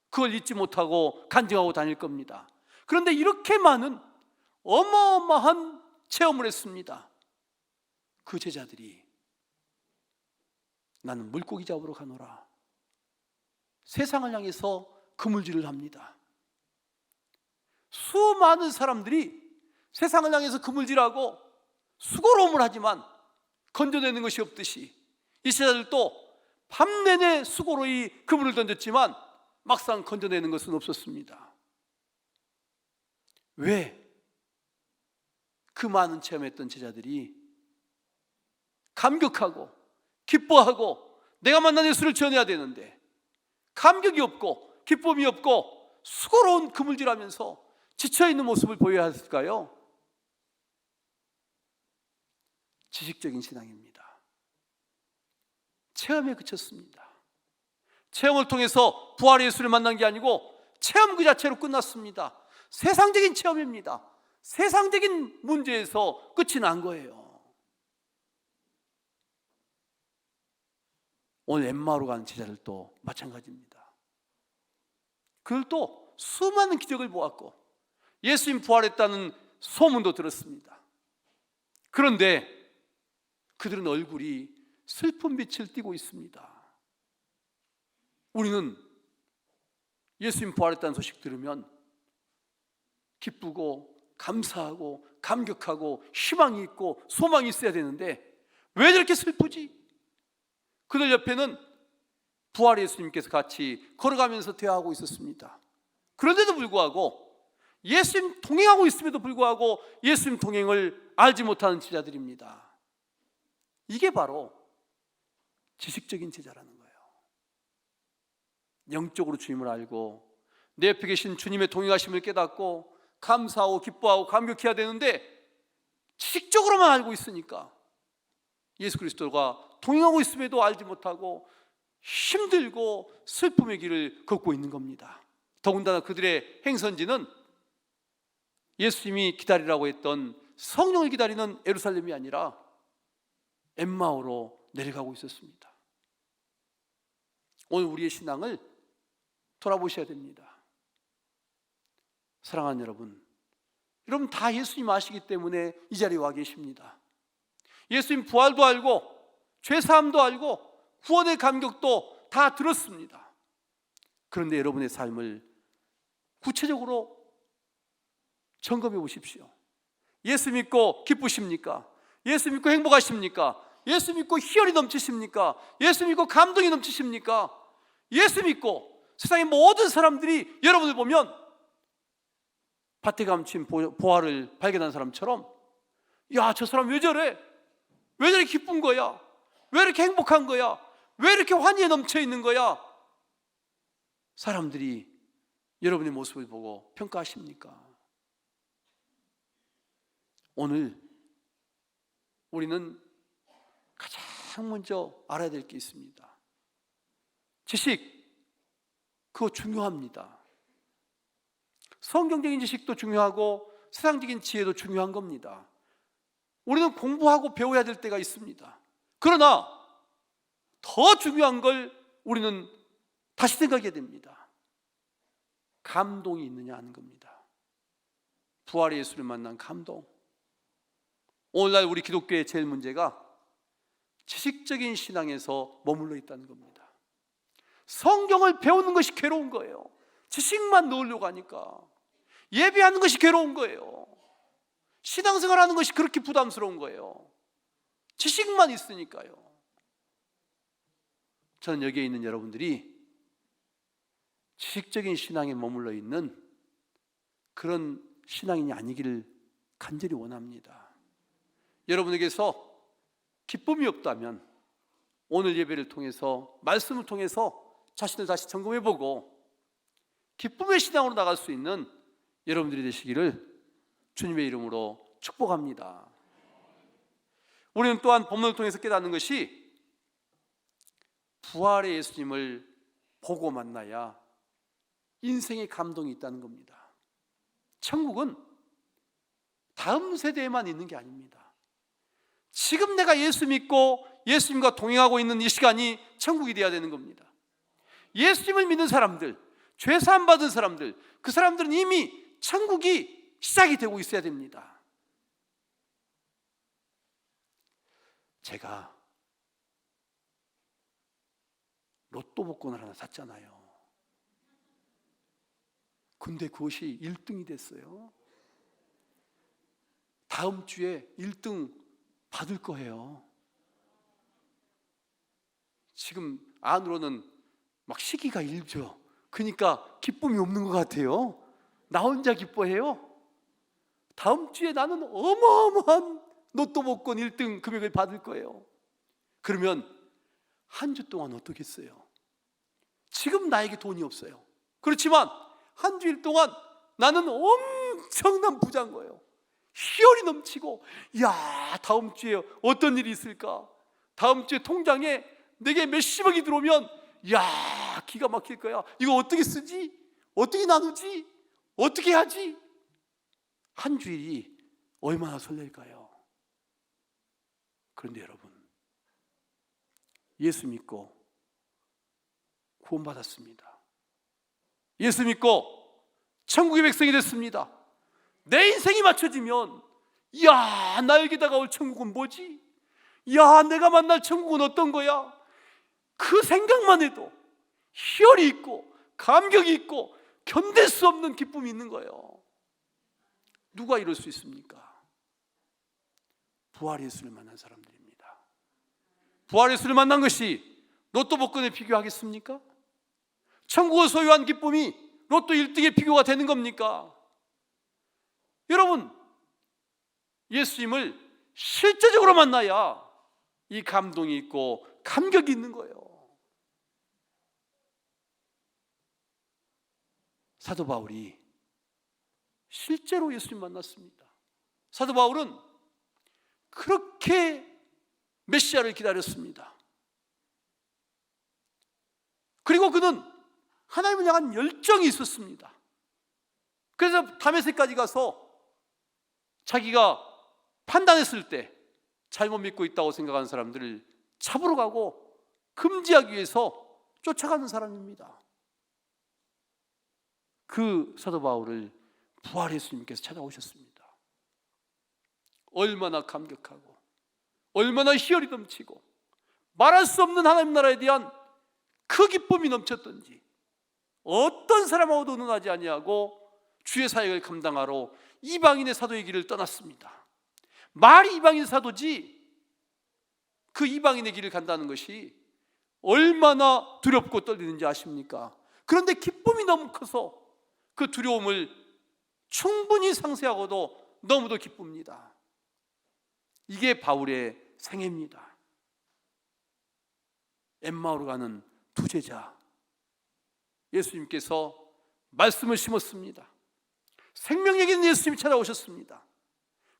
그걸 잊지 못하고 간증하고 다닐 겁니다. 그런데 이렇게 많은 어마어마한 체험을 했습니다. 그 제자들이 나는 물고기 잡으러 가노라, 세상을 향해서 그물질을 합니다. 수많은 사람들이 세상을 향해서 그물질하고 수고로움을 하지만 건져내는 것이 없듯이 이 제자들도 밤내내 수고로이 그물을 던졌지만 막상 건져내는 것은 없었습니다. 왜? 그 많은 체험했던 제자들이 감격하고 기뻐하고 내가 만난 예수를 전해야 되는데 감격이 없고 기쁨이 없고 수고로운 그물질하면서 지쳐있는 모습을 보여야 했을까요? 지식적인 신앙입니다. 체험에 그쳤습니다. 체험을 통해서 부활의 예수를 만난 게 아니고 체험 그 자체로 끝났습니다. 세상적인 체험입니다. 세상적인 문제에서 끝이 난 거예요. 오늘 엠마오로 가는 제자들도 마찬가지입니다. 그들도 수많은 기적을 보았고 예수님 부활했다는 소문도 들었습니다. 그런데 그들은 얼굴이 슬픈 빛을 띠고 있습니다. 우리는 예수님 부활했다는 소식 들으면 기쁘고 감사하고 감격하고 희망이 있고 소망이 있어야 되는데 왜 저렇게 슬프지? 그들 옆에는 부활의 예수님께서 같이 걸어가면서 대화하고 있었습니다. 그런데도 불구하고 예수님 동행하고 있음에도 불구하고 예수님 동행을 알지 못하는 제자들입니다. 이게 바로 지식적인 제자라는 거예요. 영적으로 주님을 알고 내 옆에 계신 주님의 동행하심을 깨닫고 감사하고 기뻐하고 감격해야 되는데 지식적으로만 알고 있으니까 예수 그리스도가 동행하고 있음에도 알지 못하고 힘들고 슬픔의 길을 걷고 있는 겁니다. 더군다나 그들의 행선지는 예수님이 기다리라고 했던 성령을 기다리는 예루살렘이 아니라 엠마오로 내려가고 있었습니다. 오늘 우리의 신앙을 돌아보셔야 됩니다. 사랑하는 여러분, 여러분 다 예수님 아시기 때문에 이 자리에 와 계십니다. 예수님 부활도 알고 죄사함도 알고 구원의 감격도 다 들었습니다. 그런데 여러분의 삶을 구체적으로 점검해 보십시오. 예수 믿고 기쁘십니까? 예수 믿고 행복하십니까? 예수 믿고 희열이 넘치십니까? 예수 믿고 감동이 넘치십니까? 예수 믿고 세상의 모든 사람들이 여러분을 보면 밭에 감춘 보화를 발견한 사람처럼, 야, 저 사람 왜 저래? 왜 저렇게 기쁜 거야? 왜 이렇게 행복한 거야? 왜 이렇게 환희에 넘쳐 있는 거야? 사람들이 여러분의 모습을 보고 평가하십니까? 오늘 우리는 가장 먼저 알아야 될 게 있습니다. 지식, 그거 중요합니다. 성경적인 지식도 중요하고 세상적인 지혜도 중요한 겁니다. 우리는 공부하고 배워야 될 때가 있습니다. 그러나 더 중요한 걸 우리는 다시 생각해야 됩니다. 감동이 있느냐 하는 겁니다. 부활의 예수를 만난 감동. 오늘날 우리 기독교의 제일 문제가 지식적인 신앙에서 머물러 있다는 겁니다. 성경을 배우는 것이 괴로운 거예요. 지식만 넣으려고 하니까. 예배하는 것이 괴로운 거예요. 신앙생활하는 것이 그렇게 부담스러운 거예요. 지식만 있으니까요. 저는 여기에 있는 여러분들이 지식적인 신앙에 머물러 있는 그런 신앙인이 아니기를 간절히 원합니다. 여러분에게서 기쁨이 없다면 오늘 예배를 통해서, 말씀을 통해서 자신을 다시 점검해보고 기쁨의 신앙으로 나갈 수 있는 여러분들이 되시기를 주님의 이름으로 축복합니다. 우리는 또한 본문을 통해서 깨닫는 것이 부활의 예수님을 보고 만나야 인생의 감동이 있다는 겁니다. 천국은 다음 세대에만 있는 게 아닙니다. 지금 내가 예수 믿고 예수님과 동행하고 있는 이 시간이 천국이 되어야 되는 겁니다. 예수님을 믿는 사람들, 죄사함 받은 사람들, 그 사람들은 이미 천국이 시작이 되고 있어야 됩니다. 제가 로또 복권을 하나 샀잖아요. 근데 그것이 1등이 됐어요. 다음 주에 1등 받을 거예요. 지금 안으로는 막 시기가 일죠. 그러니까 기쁨이 없는 것 같아요. 나 혼자 기뻐해요. 다음 주에 나는 어마어마한 로또 복권 1등 금액을 받을 거예요. 그러면 한 주 동안 어떻겠어요? 지금 나에게 돈이 없어요. 그렇지만 한 주일 동안 나는 엄청난 부자인 거예요. 희열이 넘치고, 야, 다음 주에 어떤 일이 있을까? 다음 주에 통장에 내게 몇십억이 들어오면, 야, 기가 막힐 거야. 이거 어떻게 쓰지? 어떻게 나누지? 어떻게 하지? 한 주일이 얼마나 설렐까요? 그런데 여러분, 예수 믿고 구원받았습니다. 예수 믿고 천국의 백성이 됐습니다. 내 인생이 맞춰지면, 야, 나에게 다가올 천국은 뭐지? 야, 내가 만날 천국은 어떤 거야? 그 생각만 해도 희열이 있고 감격이 있고 견딜 수 없는 기쁨이 있는 거예요. 누가 이럴 수 있습니까? 부활의 예수를 만난 사람들입니다. 부활의 예수를 만난 것이 로또 복권에 비교하겠습니까? 천국을 소유한 기쁨이 로또 1등에 비교가 되는 겁니까? 여러분, 예수님을 실제적으로 만나야 이 감동이 있고 감격이 있는 거예요. 사도 바울이 실제로 예수님 만났습니다. 사도 바울은 그렇게 메시아를 기다렸습니다. 그리고 그는 하나님을 향한 열정이 있었습니다. 그래서 다메섹까지 가서 자기가 판단했을 때 잘못 믿고 있다고 생각하는 사람들을 잡으러 가고 금지하기 위해서 쫓아가는 사람입니다. 그 사도 바울을 부활의 예수님께서 찾아오셨습니다. 얼마나 감격하고 얼마나 희열이 넘치고 말할 수 없는 하나님 나라에 대한 그 기쁨이 넘쳤던지 어떤 사람하고도 의논하지 아니하고 주의 사역을 감당하러 이방인의 사도의 길을 떠났습니다. 말이 이방인 사도지 그 이방인의 길을 간다는 것이 얼마나 두렵고 떨리는지 아십니까? 그런데 기쁨이 너무 커서 그 두려움을 충분히 상쇄하고도 너무도 기쁩니다. 이게 바울의 생애입니다. 엠마오로 가는 두 제자, 예수님께서 말씀을 심었습니다. 생명력 있는 예수님이 찾아오셨습니다.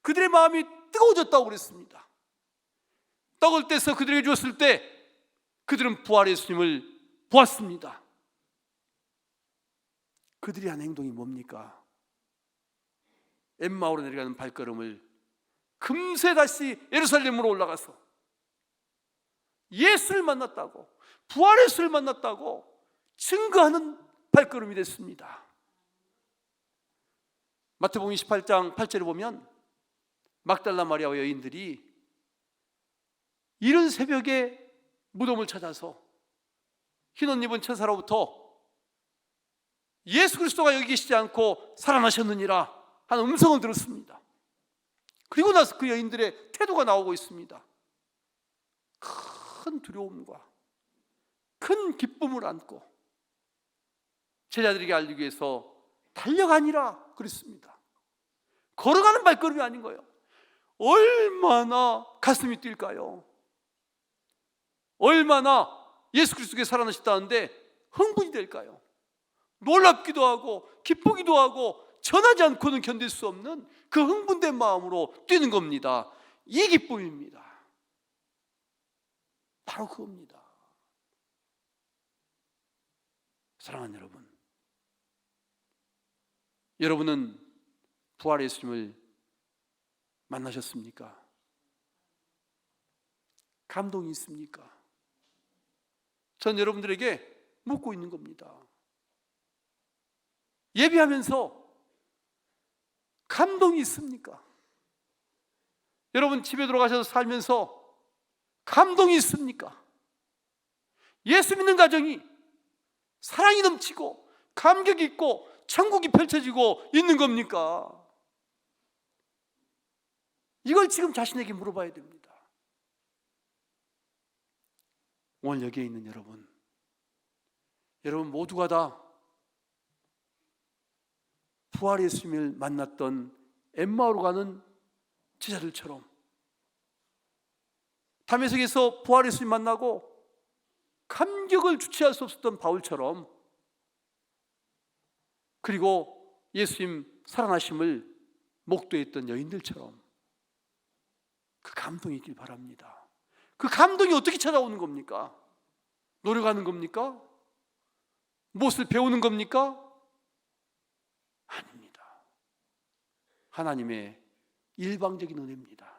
그들의 마음이 뜨거워졌다고 그랬습니다. 떡을 떼서 그들에게 주었을 때 그들은 부활의 예수님을 보았습니다. 그들이 한 행동이 뭡니까? 엠마오로 내려가는 발걸음을 금세 다시 예루살렘으로 올라가서 예수를 만났다고, 부활의 예수를 만났다고 증거하는 발걸음이 됐습니다. 마태복음 28장 8절에 보면 막달라 마리아와 여인들이 이른 새벽에 무덤을 찾아서 흰옷 입은 천사로부터 예수 그리스도가 여기 계시지 않고 살아나셨느니라 하는 음성을 들었습니다. 그리고 나서 그 여인들의 태도가 나오고 있습니다. 큰 두려움과 큰 기쁨을 안고 제자들에게 알리기 위해서 달려가니라 그랬습니다. 걸어가는 발걸음이 아닌 거예요. 얼마나 가슴이 뛸까요? 얼마나 예수 그리스도께 살아나셨다는데 흥분이 될까요? 놀랍기도 하고 기쁘기도 하고 전하지 않고는 견딜 수 없는 그 흥분된 마음으로 뛰는 겁니다. 이 기쁨입니다. 바로 그겁니다. 사랑하는 여러분, 여러분은 부활의 예수님을 만나셨습니까? 감동이 있습니까? 전 여러분들에게 묻고 있는 겁니다. 예배하면서 감동이 있습니까? 여러분 집에 들어가셔서 살면서 감동이 있습니까? 예수 믿는 가정이 사랑이 넘치고 감격이 있고 천국이 펼쳐지고 있는 겁니까? 이걸 지금 자신에게 물어봐야 됩니다. 오늘 여기에 있는 여러분 모두가 다 부활의 예수님을 만났던 엠마오로 가는 제자들처럼 담에색에서 부활의 예수님 만나고 감격을 주체할 수 없었던 바울처럼, 그리고 예수님 살아나심을 목도했던 여인들처럼 그 감동이 있길 바랍니다. 그 감동이 어떻게 찾아오는 겁니까? 노력하는 겁니까? 무엇을 배우는 겁니까? 아닙니다. 하나님의 일방적인 은혜입니다.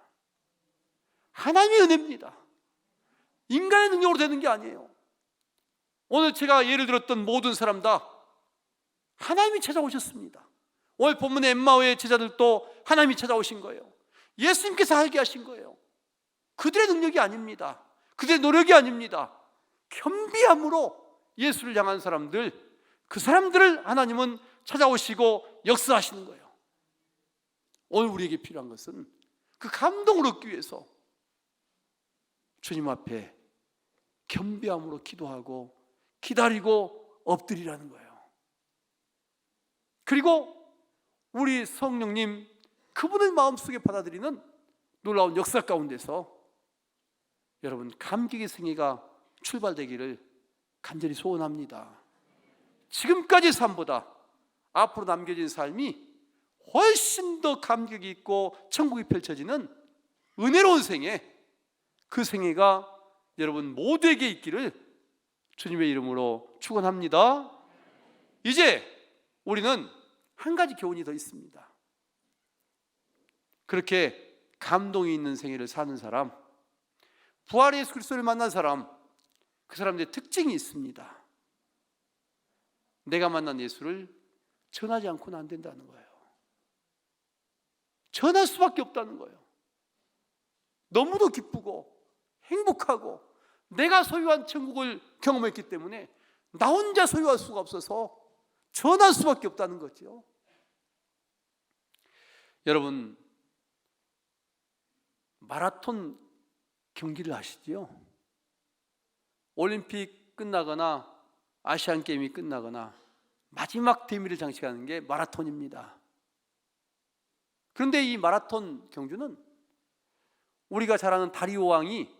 하나님의 은혜입니다. 인간의 능력으로 되는 게 아니에요. 오늘 제가 예를 들었던 모든 사람 다 하나님이 찾아오셨습니다. 오늘 본문의 엠마오의 제자들도 하나님이 찾아오신 거예요. 예수님께서 알게 하신 거예요. 그들의 능력이 아닙니다. 그들의 노력이 아닙니다. 겸비함으로 예수를 향한 사람들, 그 사람들을 하나님은 찾아오시고 역사하시는 거예요. 오늘 우리에게 필요한 것은 그 감동을 얻기 위해서 주님 앞에 겸비함으로 기도하고 기다리고 엎드리라는 거예요. 그리고 우리 성령님 그분을 마음속에 받아들이는 놀라운 역사 가운데서 여러분 감격의 생애가 출발되기를 간절히 소원합니다. 지금까지의 삶보다 앞으로 남겨진 삶이 훨씬 더 감격이 있고 천국이 펼쳐지는 은혜로운 생애, 그 생애가 여러분 모두에게 있기를 주님의 이름으로 축원합니다. 이제 우리는 한 가지 교훈이 더 있습니다. 그렇게 감동이 있는 생애를 사는 사람, 부활의 예수 그리스도를 만난 사람, 그 사람들의 특징이 있습니다. 내가 만난 예수를 전하지 않고는 안 된다는 거예요. 전할 수밖에 없다는 거예요. 너무도 기쁘고 행복하고 내가 소유한 천국을 경험했기 때문에 나 혼자 소유할 수가 없어서 전할 수밖에 없다는 거죠. 여러분, 마라톤 경기를 아시죠? 올림픽 끝나거나 아시안 게임이 끝나거나 마지막 대미를 장식하는 게 마라톤입니다. 그런데 이 마라톤 경주는 우리가 잘 아는 다리오 왕이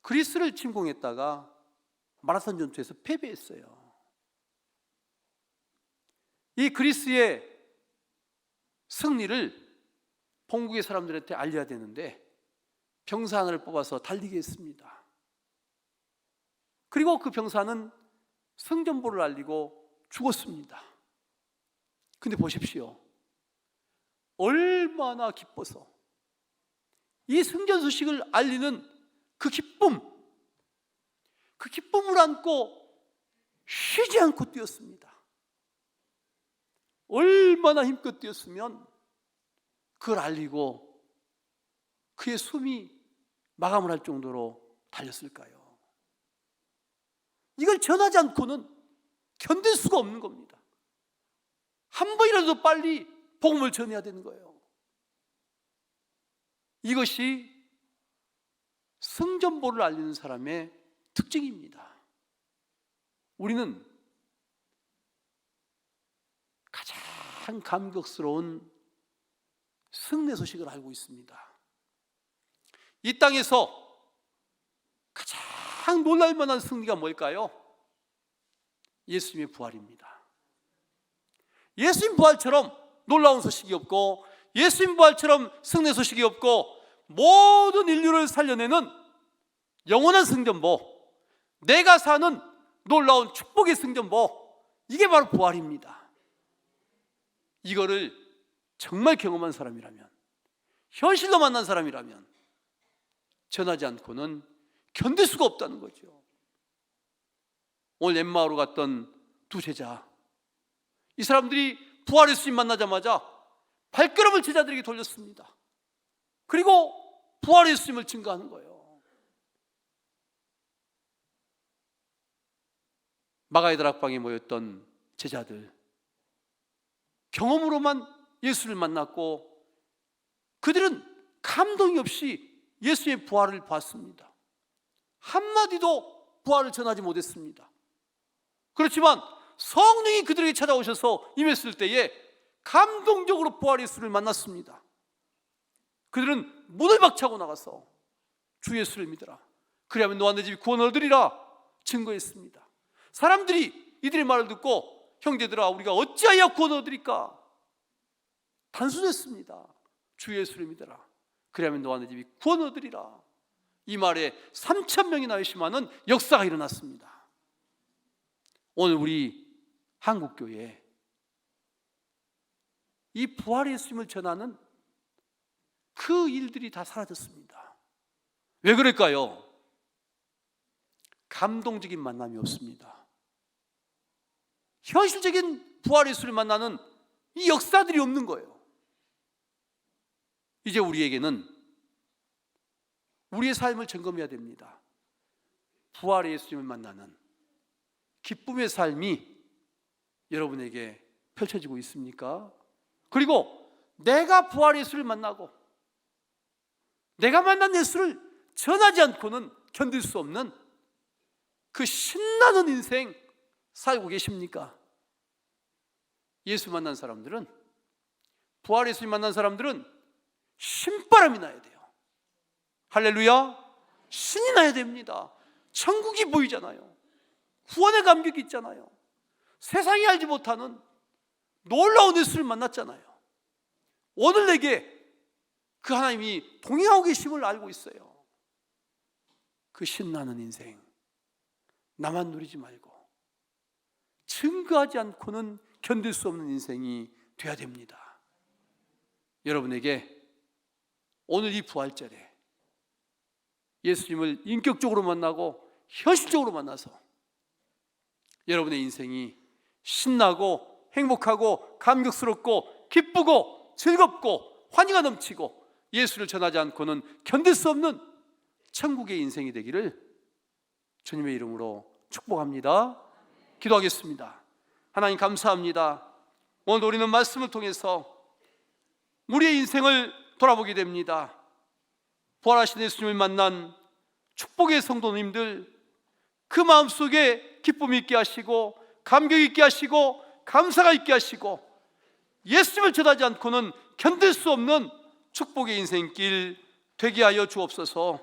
그리스를 침공했다가 마라톤 전투에서 패배했어요. 이 그리스의 승리를 본국의 사람들한테 알려야 되는데 병사를 뽑아서 달리게 했습니다. 그리고 그 병사는 승전보를 알리고 죽었습니다. 근데 보십시오. 얼마나 기뻐서 이 승전 소식을 알리는 그 기쁨을 안고 쉬지 않고 뛰었습니다. 얼마나 힘껏 뛰었으면 그걸 알리고 그의 숨이 마감을 할 정도로 달렸을까요? 이걸 전하지 않고는 견딜 수가 없는 겁니다. 한 번이라도 빨리 복음을 전해야 되는 거예요. 이것이 승전보를 알리는 사람의 특징입니다. 우리는 가장 감격스러운 승리 소식을 알고 있습니다. 이 땅에서 가장 놀랄 만한 승리가 뭘까요? 예수님의 부활입니다. 예수님 부활처럼 놀라운 소식이 없고 예수님 부활처럼 승리 소식이 없고 모든 인류를 살려내는 영원한 승전보, 내가 사는 놀라운 축복의 승전보, 이게 바로 부활입니다. 이거를 정말 경험한 사람이라면, 현실로 만난 사람이라면 전하지 않고는 견딜 수가 없다는 거죠. 오늘 엠마오로 갔던 두 제자, 이 사람들이 부활의 예수님 만나자마자 발걸음을 제자들에게 돌렸습니다. 그리고 부활의 예수님을 증거하는 거예요. 마가의 다락방에 모였던 제자들, 경험으로만 예수를 만났고 그들은 감동이 없이 예수의 부활을 봤습니다. 한마디도 부활을 전하지 못했습니다. 그렇지만 성령이 그들에게 찾아오셔서 임했을 때에 감동적으로 부활의 예수를 만났습니다. 그들은 문을 박차고 나가서 주 예수를 믿어라, 그리하면 너와 내 집이 구원을 얻으리라 증거했습니다. 사람들이 이들의 말을 듣고 형제들아 우리가 어찌하여 구원을 얻으리까? 단순했습니다. 주 예수를 믿어라, 그리하면 너와 내 집이 구원을 얻으리라. 이 말에 3,000명이나 의심하는 역사가 일어났습니다. 오늘 우리 한국교회에 이 부활의 예수님을 전하는 그 일들이 다 사라졌습니다. 왜 그럴까요? 감동적인 만남이 없습니다. 현실적인 부활의 예수를 만나는 이 역사들이 없는 거예요. 이제 우리에게는 우리의 삶을 점검해야 됩니다. 부활의 예수님을 만나는 기쁨의 삶이 여러분에게 펼쳐지고 있습니까? 그리고 내가 부활의 예수를 만나고 내가 만난 예수를 전하지 않고는 견딜 수 없는 그 신나는 인생 살고 계십니까? 예수 만난 사람들은, 부활의 예수님 만난 사람들은 신바람이 나야 돼요. 할렐루야. 신이 나야 됩니다. 천국이 보이잖아요. 구원의 감격이 있잖아요. 세상이 알지 못하는 놀라운 예수를 만났잖아요. 오늘 내게 그 하나님이 동행하고 계심을 알고 있어요. 그 신나는 인생 나만 누리지 말고 증거하지 않고는 견딜 수 없는 인생이 돼야 됩니다. 여러분에게 오늘 이 부활절에 예수님을 인격적으로 만나고 현실적으로 만나서 여러분의 인생이 신나고 행복하고 감격스럽고 기쁘고 즐겁고 환희가 넘치고 예수를 전하지 않고는 견딜 수 없는 천국의 인생이 되기를 주님의 이름으로 축복합니다. 기도하겠습니다. 하나님 감사합니다. 오늘 우리는 말씀을 통해서 우리의 인생을 돌아보게 됩니다. 부활하신 예수님을 만난 축복의 성도님들, 그 마음속에 기쁨이 있게 하시고 감격이 있게 하시고 감사가 있게 하시고 예수님을 전하지 않고는 견딜 수 없는 축복의 인생길 되게 하여 주옵소서.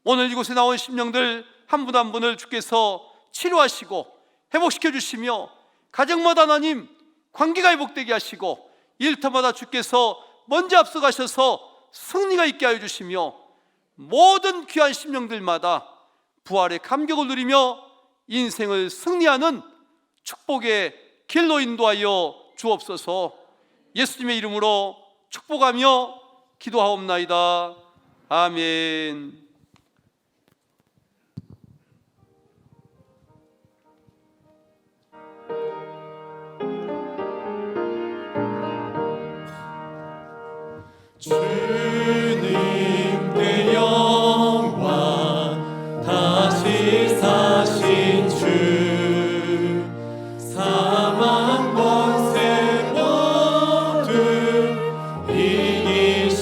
오늘 이곳에 나온 심령들 한 분 한 분을 주께서 치료하시고 회복시켜 주시며 가정마다 하나님 관계가 회복되게 하시고 일터마다 주께서 먼저 앞서가셔서 승리가 있게 하여 주시며 모든 귀한 심령들마다 부활의 감격을 누리며 인생을 승리하는 축복의 길로 인도하여 주옵소서. 예수님의 이름으로 축복하며 기도하옵나이다. 아멘. 주님께 영광, 다시 사신 주, 사망 권세 모두 이기시렸네.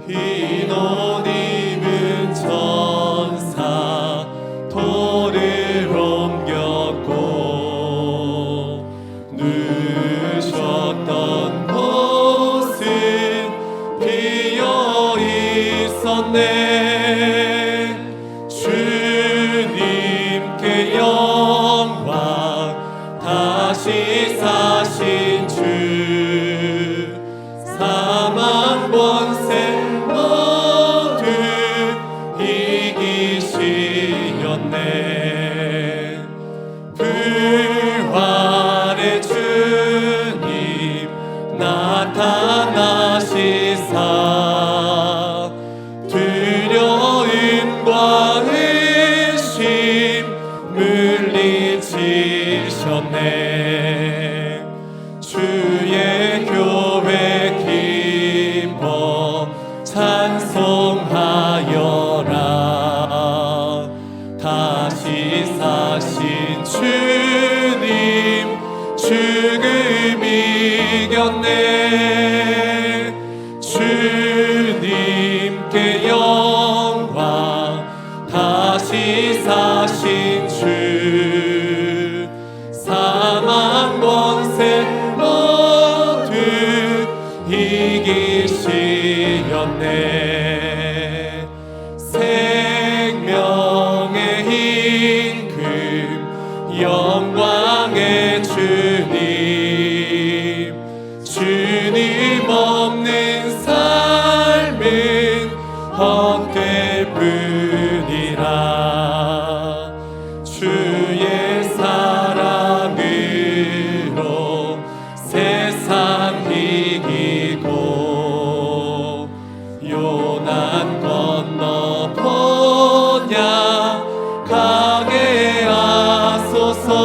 흰 옷 입은 천사 돌을 옮겼고 누셨던 곳은 비어 있었네. 주님께 영광, 다시 사신 주, 사망 권세 모두 이기시렸네. 부활의 주님 나타나시사 두려움과 의심 물리치셨네. 주의 교회 기뻐 찬송하여라. 다시 사신 주님 죽음 이겼네. 주님께 영광, 다시 사신 주, 사망 권세 모두 이기시렸네. 생명의 임금 영광의 주님, 주님 없는 삶은 헛될 뿐이라. 주의 사랑으로 세상 이기고 요난 건너 보냐 가게 하소서.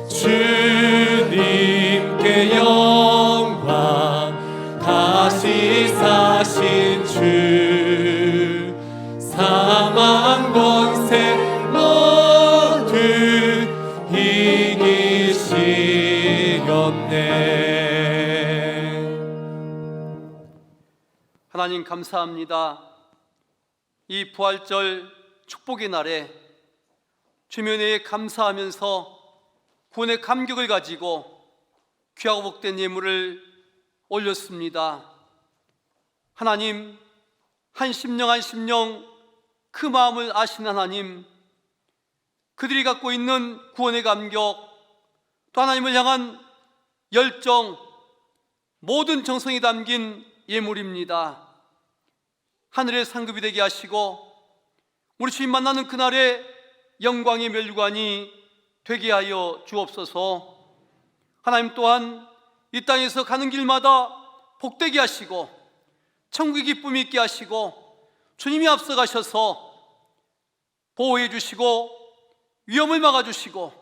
주님께 영광, 다시 사신 주, 사망 권세 모두 이기시렸네. 하나님 감사합니다. 이 부활절 축복의 날에 주면에 감사하면서 구원의 감격을 가지고 귀하고 복된 예물을 올렸습니다. 하나님, 한 심령 한 심령 그 마음을 아시는 하나님, 그들이 갖고 있는 구원의 감격, 또 하나님을 향한 열정, 모든 정성이 담긴 예물입니다. 하늘의 상급이 되게 하시고 우리 주님 만나는 그날의 영광의 멸관이 되게 하여 주옵소서. 하나님 또한 이 땅에서 가는 길마다 복되게 하시고 천국의 기쁨이 있게 하시고 주님이 앞서가셔서 보호해 주시고 위험을 막아주시고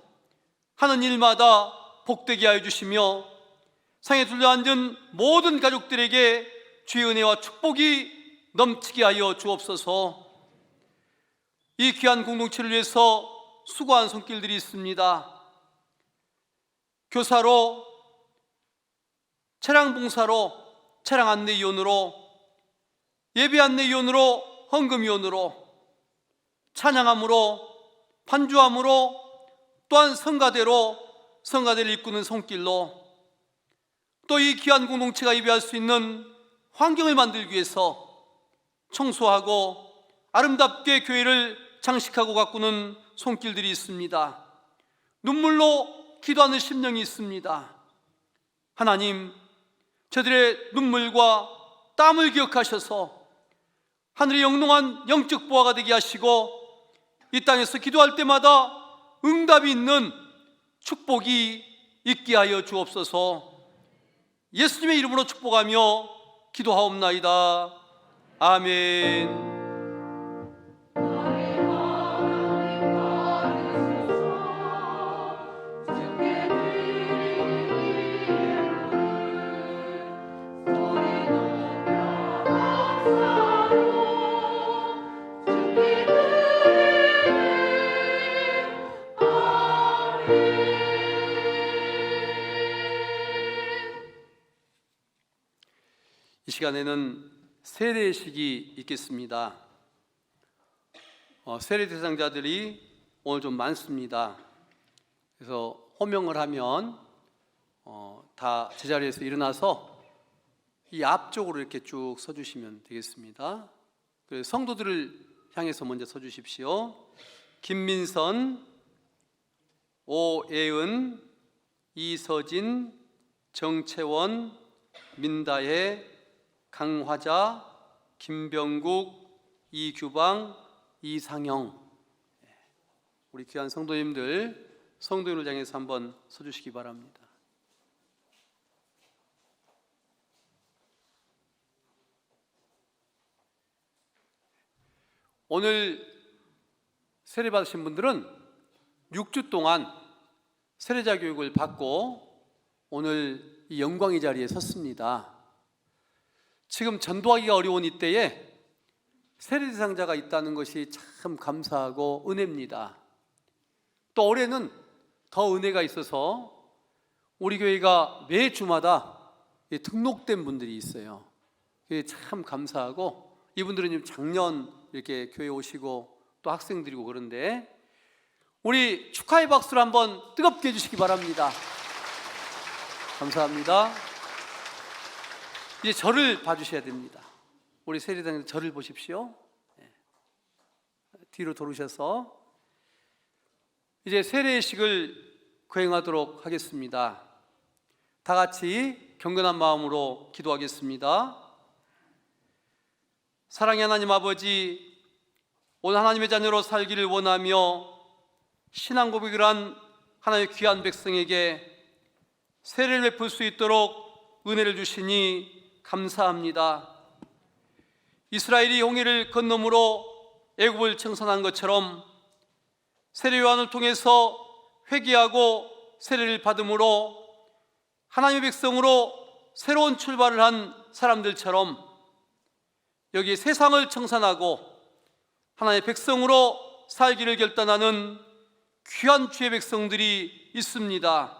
하는 일마다 복되게 하여 주시며 상에 둘러앉은 모든 가족들에게 주의 은혜와 축복이 넘치게 하여 주옵소서. 이 귀한 공동체를 위해서 수고한 손길들이 있습니다. 교사로, 차량 봉사로, 차량 안내위원으로, 예배 안내위원으로, 헌금위원으로, 찬양함으로, 반주함으로, 또한 성가대로 성가대를 이끄는 손길로 또 이 귀한 공동체가 예배할 수 있는 환경을 만들기 위해서 청소하고 아름답게 교회를 장식하고 가꾸는 손길들이 있습니다. 눈물로 기도하는 심령이 있습니다. 하나님, 저들의 눈물과 땀을 기억하셔서 하늘의 영롱한 영적 보화가 되게 하시고 이 땅에서 기도할 때마다 응답이 있는 축복이 있게 하여 주옵소서. 예수님의 이름으로 축복하며 기도하옵나이다. 아멘. 이 시간에는 세례식이 있겠습니다. 세례 대상자들이 오늘 좀 많습니다. 그래서 호명을 하면 다 제자리에서 일어나서 이 앞쪽으로 이렇게 쭉 서주시면 되겠습니다. 그래서 성도들을 향해서 먼저 서주십시오. 김민선, 오예은, 이서진, 정채원, 민다혜, 강화자, 김병국, 이규방, 이상영. 우리 귀한 성도님들 성도인을 향해서 한번 서주시기 바랍니다. 오늘 세례 받으신 분들은 6주 동안 세례자 교육을 받고 오늘 이 영광의 자리에 섰습니다. 지금 전도하기가 어려운 이때에 세례 대상자가 있다는 것이 참 감사하고 은혜입니다. 또 올해는 더 은혜가 있어서 우리 교회가 매 주마다 등록된 분들이 있어요. 그게 참 감사하고 이분들은 지금 작년 이렇게 교회 오시고 또 학생들이고 그런데 우리 축하의 박수를 한번 뜨겁게 해주시기 바랍니다. 감사합니다. 이제 저를 봐주셔야 됩니다. 우리 세례당에서 저를 보십시오. 뒤로 돌으셔서 이제 세례식을 거행하도록 하겠습니다. 다 같이 경건한 마음으로 기도하겠습니다. 사랑의 하나님 아버지, 오늘 하나님의 자녀로 살기를 원하며 신앙 고백을 한 하나님의 귀한 백성에게 세례를 베풀 수 있도록 은혜를 주시니 감사합니다. 이스라엘이 홍해를 건너므로 애굽을 청산한 것처럼 세례 요한을 통해서 회개하고 세례를 받음으로 하나님의 백성으로 새로운 출발을 한 사람들처럼 여기 세상을 청산하고 하나님의 백성으로 살기를 결단하는 귀한 주의 백성들이 있습니다.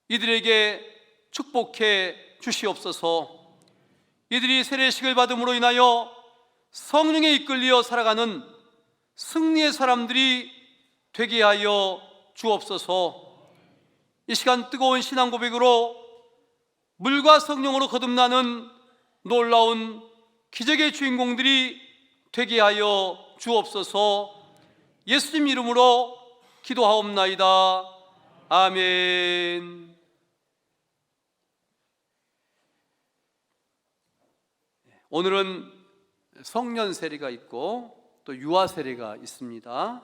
이들에게 축복해 주시옵소서. 이들이 세례식을 받음으로 인하여 성령에 이끌려 살아가는 승리의 사람들이 되게 하여 주옵소서. 이 시간 뜨거운 신앙 고백으로 물과 성령으로 거듭나는 놀라운 기적의 주인공들이 되게 하여 주옵소서. 예수님 이름으로 기도하옵나이다. 아멘. 오늘은 성년 세례가 있고 또 유아 세례가 있습니다.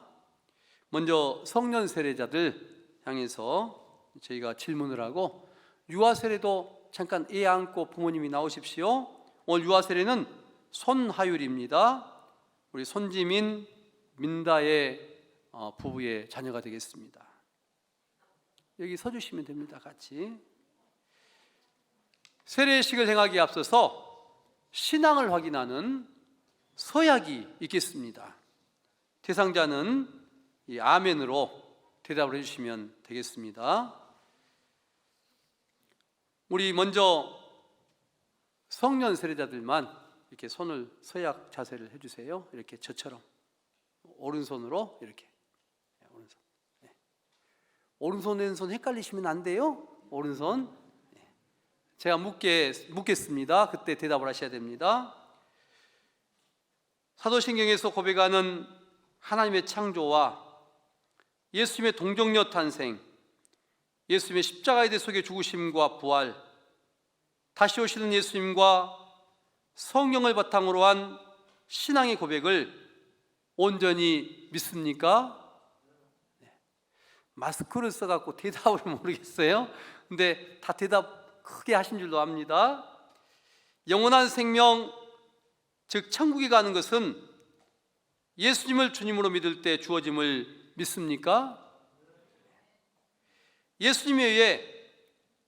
먼저 성년 세례자들 향해서 저희가 질문을 하고 유아 세례도 잠깐 애 안고 부모님이 나오십시오. 오늘 유아 세례는 손하율입니다. 우리 손지민, 민다의 부부의 자녀가 되겠습니다. 여기 서주시면 됩니다. 같이. 세례식을 행하기에 앞서서 신앙을 확인하는 서약이 있겠습니다. 대상자는 이 아멘으로 대답을 해주시면 되겠습니다. 우리 먼저 성년 세례자들만 이렇게 손을 서약 자세를 해주세요. 이렇게 저처럼 오른손으로 이렇게 오른손. 네. 오른손 왼손 헷갈리시면 안 돼요. 오른손. 네. 제가 묻겠습니다. 그때 대답을 하셔야 됩니다. 사도신경에서 고백하는 하나님의 창조와 예수님의 동정녀 탄생, 예수님의 십자가에 대해 속에 죽으심과 부활, 다시 오시는 예수님과 성령을 바탕으로 한 신앙의 고백을 온전히 믿습니까? 네. 마스크를 써갖고 대답을 모르겠어요. 근데 다 대답 크게 하신 줄로 압니다. 영원한 생명, 즉 천국에 가는 것은 예수님을 주님으로 믿을 때 주어짐을 믿습니까? 예수님에 의해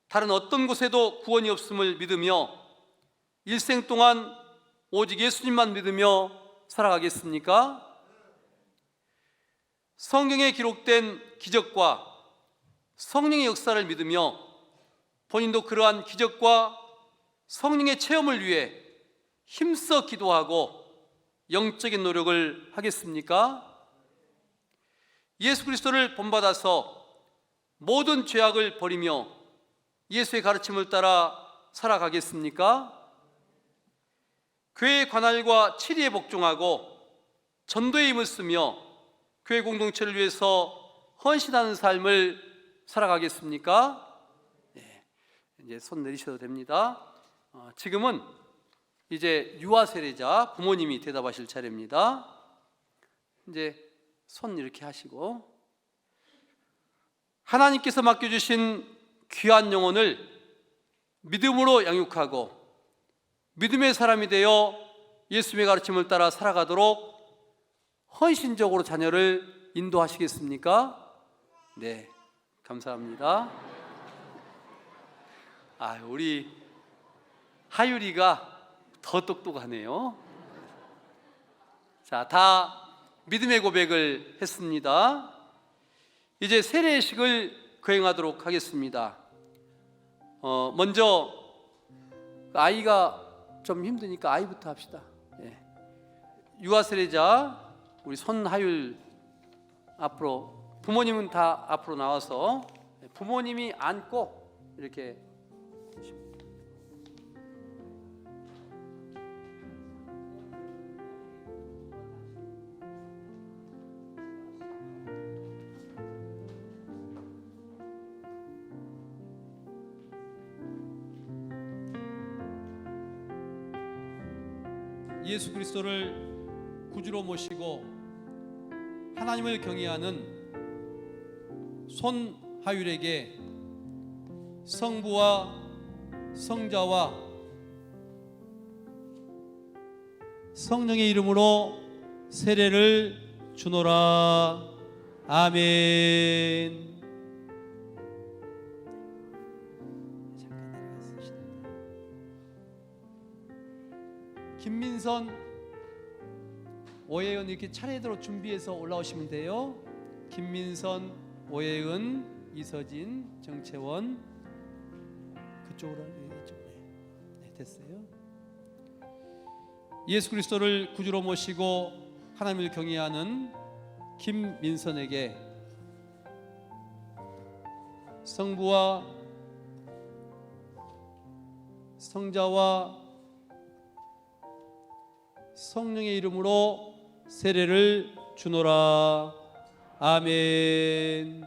다른 어떤 곳에도 구원이 없음을 믿으며 일생 동안 오직 예수님만 믿으며 살아가겠습니까? 성경에 기록된 기적과 성령의 역사를 믿으며 본인도 그러한 기적과 성령의 체험을 위해 힘써 기도하고 영적인 노력을 하겠습니까? 예수 그리스도를 본받아서 모든 죄악을 버리며 예수의 가르침을 따라 살아가겠습니까? 교회의 관할과 치리에 복종하고 전도에 힘을 쓰며 교회 공동체를 위해서 헌신하는 삶을 살아가겠습니까? 네, 이제 손 내리셔도 됩니다. 지금은 이제 유아 세례자 부모님이 대답하실 차례입니다. 이제 손 이렇게 하시고, 하나님께서 맡겨주신 귀한 영혼을 믿음으로 양육하고 믿음의 사람이 되어 예수님의 가르침을 따라 살아가도록 헌신적으로 자녀를 인도하시겠습니까? 네, 감사합니다. 우리 하율이가 더 똑똑하네요. 자, 다 믿음의 고백을 했습니다. 이제 세례식을 거행하도록 하겠습니다. 먼저 아이가 좀 힘드니까 아이부터 합시다. 네. 유아 세례자 우리 손하율 앞으로, 부모님은 다 앞으로 나와서 부모님이 안고 이렇게 예수 그리스도를 구주로 모시고 하나님을 경외하는 손하율에게 성부와 성자와 성령의 이름으로 세례를 주노라. 아멘. 김민선, 오예은 이렇게 차례대로 준비해서 올라오시면 돼요. 김민선, 오예은, 이서진, 정채원 그쪽으로 네, 됐어요. 예수 그리스도를 구주로 모시고 하나님을 경외하는 김민선에게 성부와 성자와 성령의 이름으로 세례를 주노라. 아멘.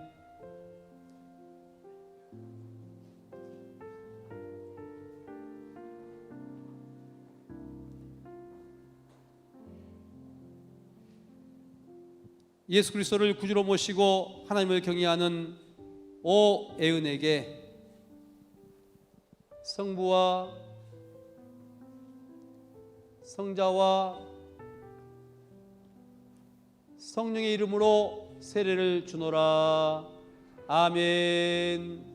예수 그리스도를 구주로 모시고 하나님을 경외하는 오애은에게 성부와 성자와 성령의 이름으로 세례를 주노라. 아멘.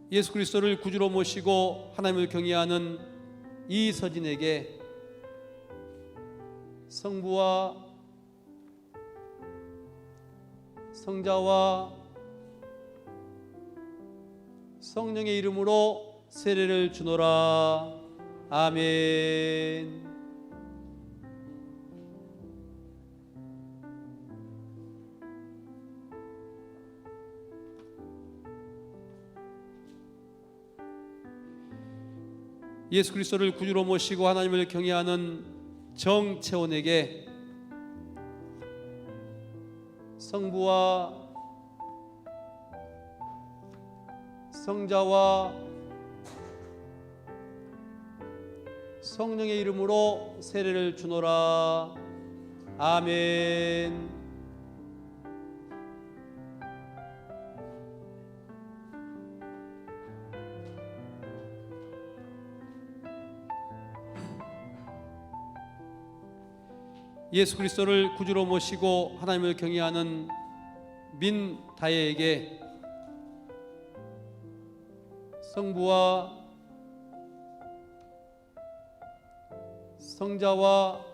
예수 그리스도를 구주로 모시고 하나님을 경외하는 이서진에게 성부와 성자와 성령의 이름으로 세례를 주노라. 아멘. 예수 그리스도를 구주로 모시고 하나님을 경외하는 정채원에게 성부와 성자와 성령의 이름으로 세례를 주노라. 아멘. 예수 그리스도를 구주로 모시고 하나님을 경외하는 민다혜에게 성부와 성자와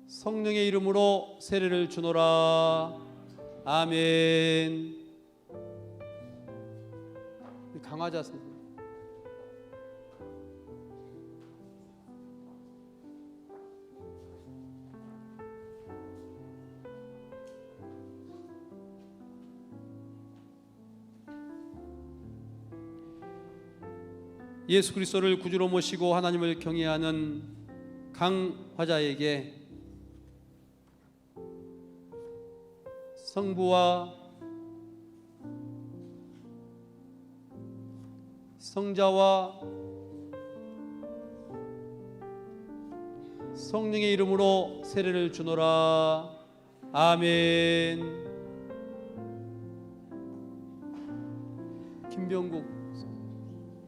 성령의 이름으로 세례를 주노라. 아멘. 강화자 선생님. 예수 그리스도를 구주로 모시고 하나님을 경외하는 강화자에게 성부와 성자와 성령의 이름으로 세례를 주노라. 아멘.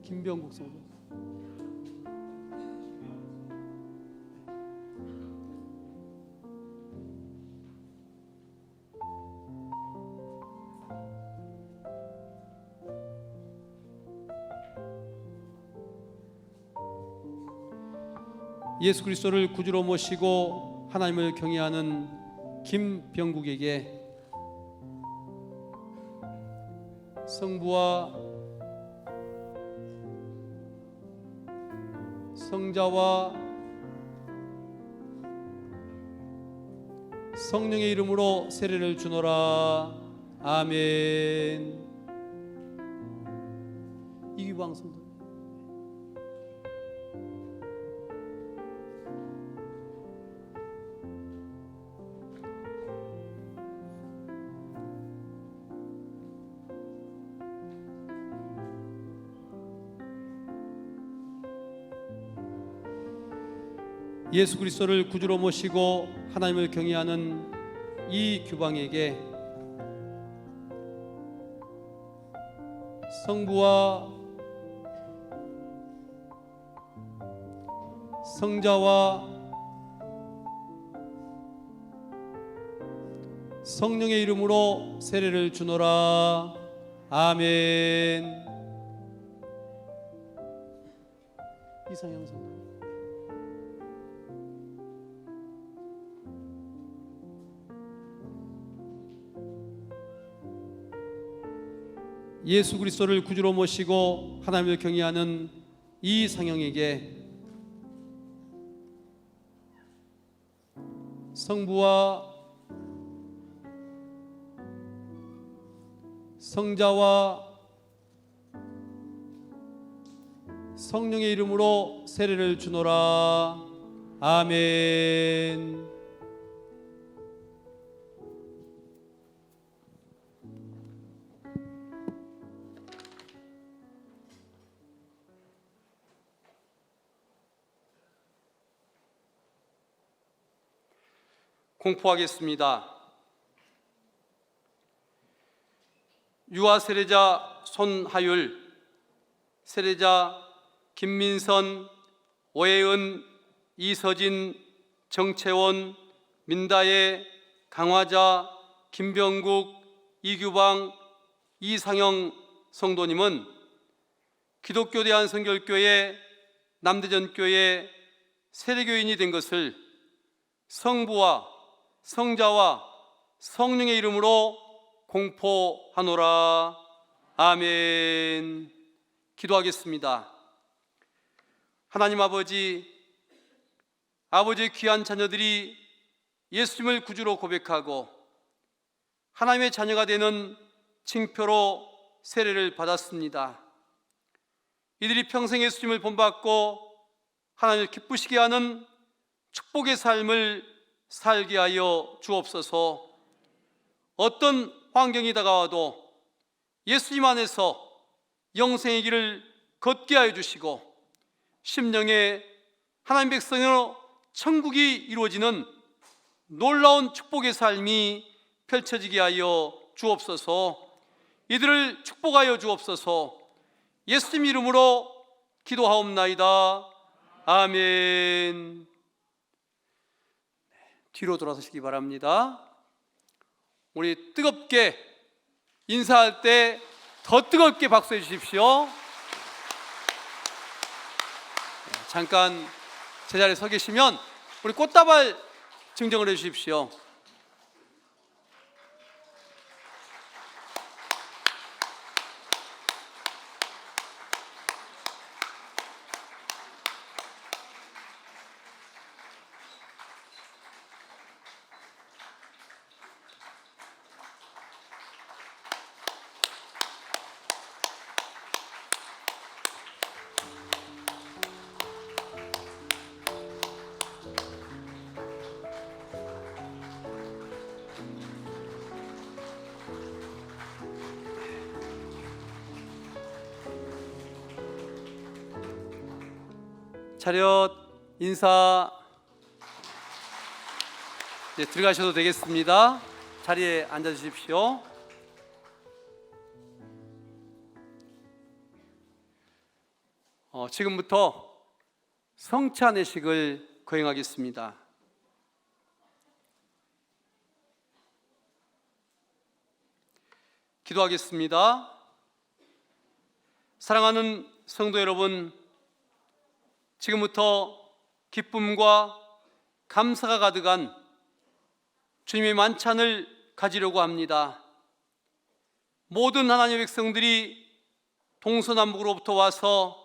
김병국 성도. 예수 그리스도를 구주로 모시고 하나님을 경외하는 김병국에게 성부와 성자와 성령의 이름으로 세례를 주노라. 아멘. 이기광 성도. 예수 그리스도를 구주로 모시고 하나님을 경외하는 이규방에게 성부와 성자와 성령의 이름으로 세례를 주노라. 아멘. 이상형 성도. 예수 그리스도를 구주로 모시고 하나님을 경외하는 이상형에게 성부와 성자와 성령의 이름으로 세례를 주노라. 아멘. 공포하겠습니다. 유아 세례자 손하율, 세례자 김민선, 오혜은, 이서진, 정채원, 민다혜, 강화자, 김병국, 이규방, 이상영 성도님은 기독교 대한성결교회 남대전교회 세례교인이 된 것을 성부와 성자와 성령의 이름으로 공포하노라. 아멘. 기도하겠습니다. 하나님 아버지의 귀한 자녀들이 예수님을 구주로 고백하고 하나님의 자녀가 되는 징표로 세례를 받았습니다. 이들이 평생 예수님을 본받고 하나님을 기쁘시게 하는 축복의 삶을 살게 하여 주옵소서. 어떤 환경이 다가와도 예수님 안에서 영생의 길을 걷게 하여 주시고 심령에 하나님 백성으로 천국이 이루어지는 놀라운 축복의 삶이 펼쳐지게 하여 주옵소서. 이들을 축복하여 주옵소서. 예수님 이름으로 기도하옵나이다. 아멘. 뒤로 돌아서시기 바랍니다. 우리 뜨겁게 인사할 때 더 뜨겁게 박수해 주십시오. 잠깐 제자리에 서 계시면 우리 꽃다발 증정을 해 주십시오. 차렷 인사. 네, 들어가셔도 되겠습니다. 자리에 앉아 주십시오. 지금부터 성찬례식을 거행하겠습니다. 기도하겠습니다. 사랑하는 성도 여러분, 지금부터 기쁨과 감사가 가득한 주님의 만찬을 가지려고 합니다. 모든 하나님의 백성들이 동서남북으로부터 와서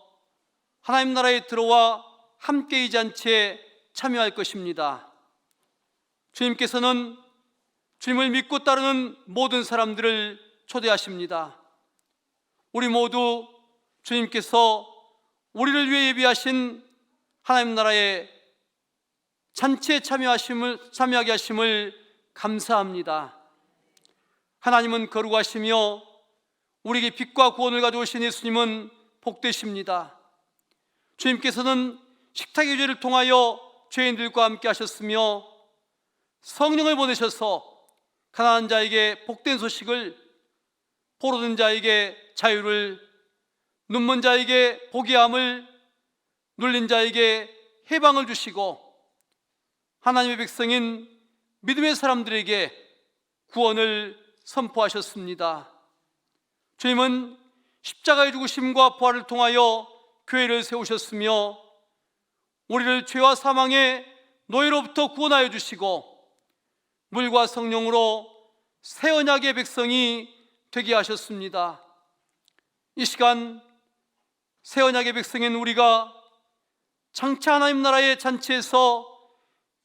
하나님 나라에 들어와 함께 이 잔치에 참여할 것입니다. 주님께서는 주님을 믿고 따르는 모든 사람들을 초대하십니다. 우리 모두 주님께서 우리를 위해 예비하신 하나님 나라의 잔치에 참여하게 하심을 감사합니다. 하나님은 거룩하시며 우리에게 빛과 구원을 가져오신 예수님은 복되십니다. 주님께서는 식탁의 죄를 통하여 죄인들과 함께 하셨으며 성령을 보내셔서 가난한 자에게 복된 소식을, 포로된 자에게 자유를, 눈먼 자에게 보게 함을, 눌린 자에게 해방을 주시고 하나님의 백성인 믿음의 사람들에게 구원을 선포하셨습니다. 주님은 십자가의 죽으심과 부활을 통하여 교회를 세우셨으며 우리를 죄와 사망의 노예로부터 구원하여 주시고 물과 성령으로 새 언약의 백성이 되게 하셨습니다. 이 시간 새 언약의 백성인 우리가 장차 하나님 나라의 잔치에서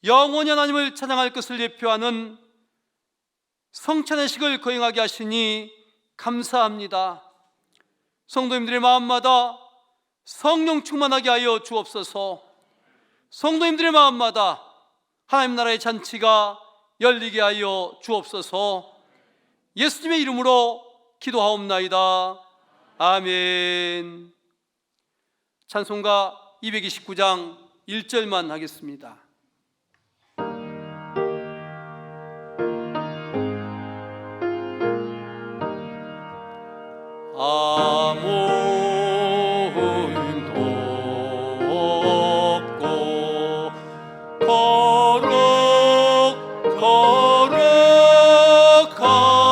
영원히 하나님을 찬양할 것을 예표하는 성찬의식을 거행하게 하시니 감사합니다. 성도님들의 마음마다 성령 충만하게 하여 주옵소서. 성도님들의 마음마다 하나님 나라의 잔치가 열리게 하여 주옵소서. 예수님의 이름으로 기도하옵나이다. 아멘. 찬송가 229장 1절만 하겠습니다.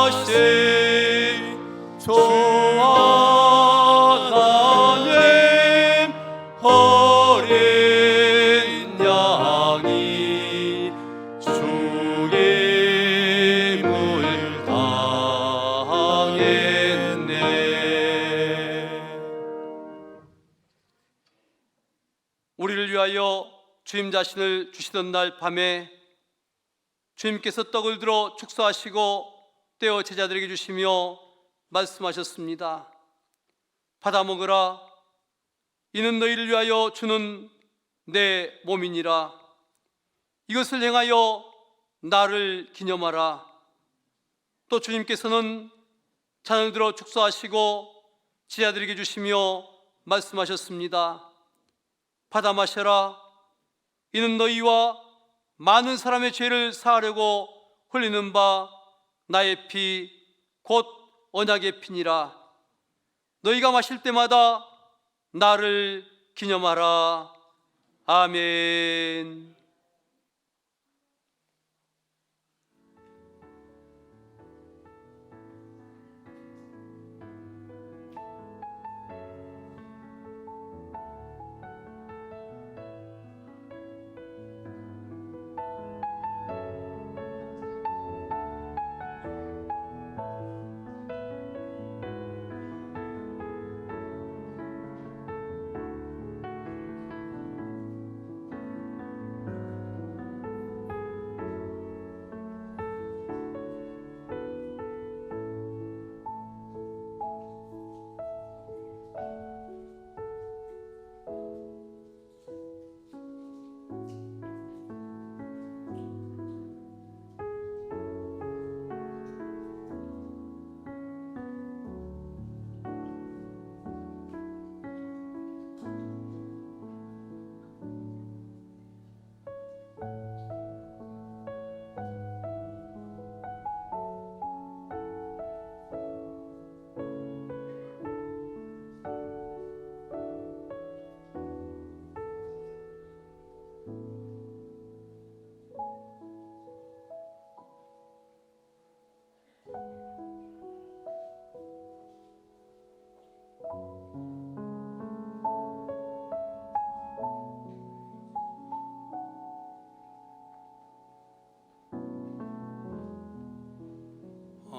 거룩하신 주 하나님 어린 양이 죽임을 당했네. 우리를 위하여 주님 자신을 주시던 날 밤에 주님께서 떡을 들어 축사하시고 떼어 제자들에게 주시며 말씀하셨습니다. 받아 먹으라. 이는 너희를 위하여 주는 내 몸이니라. 이것을 행하여 나를 기념하라. 또 주님께서는 잔을 들어 축사하시고 제자들에게 주시며 말씀하셨습니다. 받아 마셔라. 이는 너희와 많은 사람의 죄를 사하려고 흘리는 바 나의 피 곧 언약의 피니라. 너희가 마실 때마다 나를 기념하라. 아멘.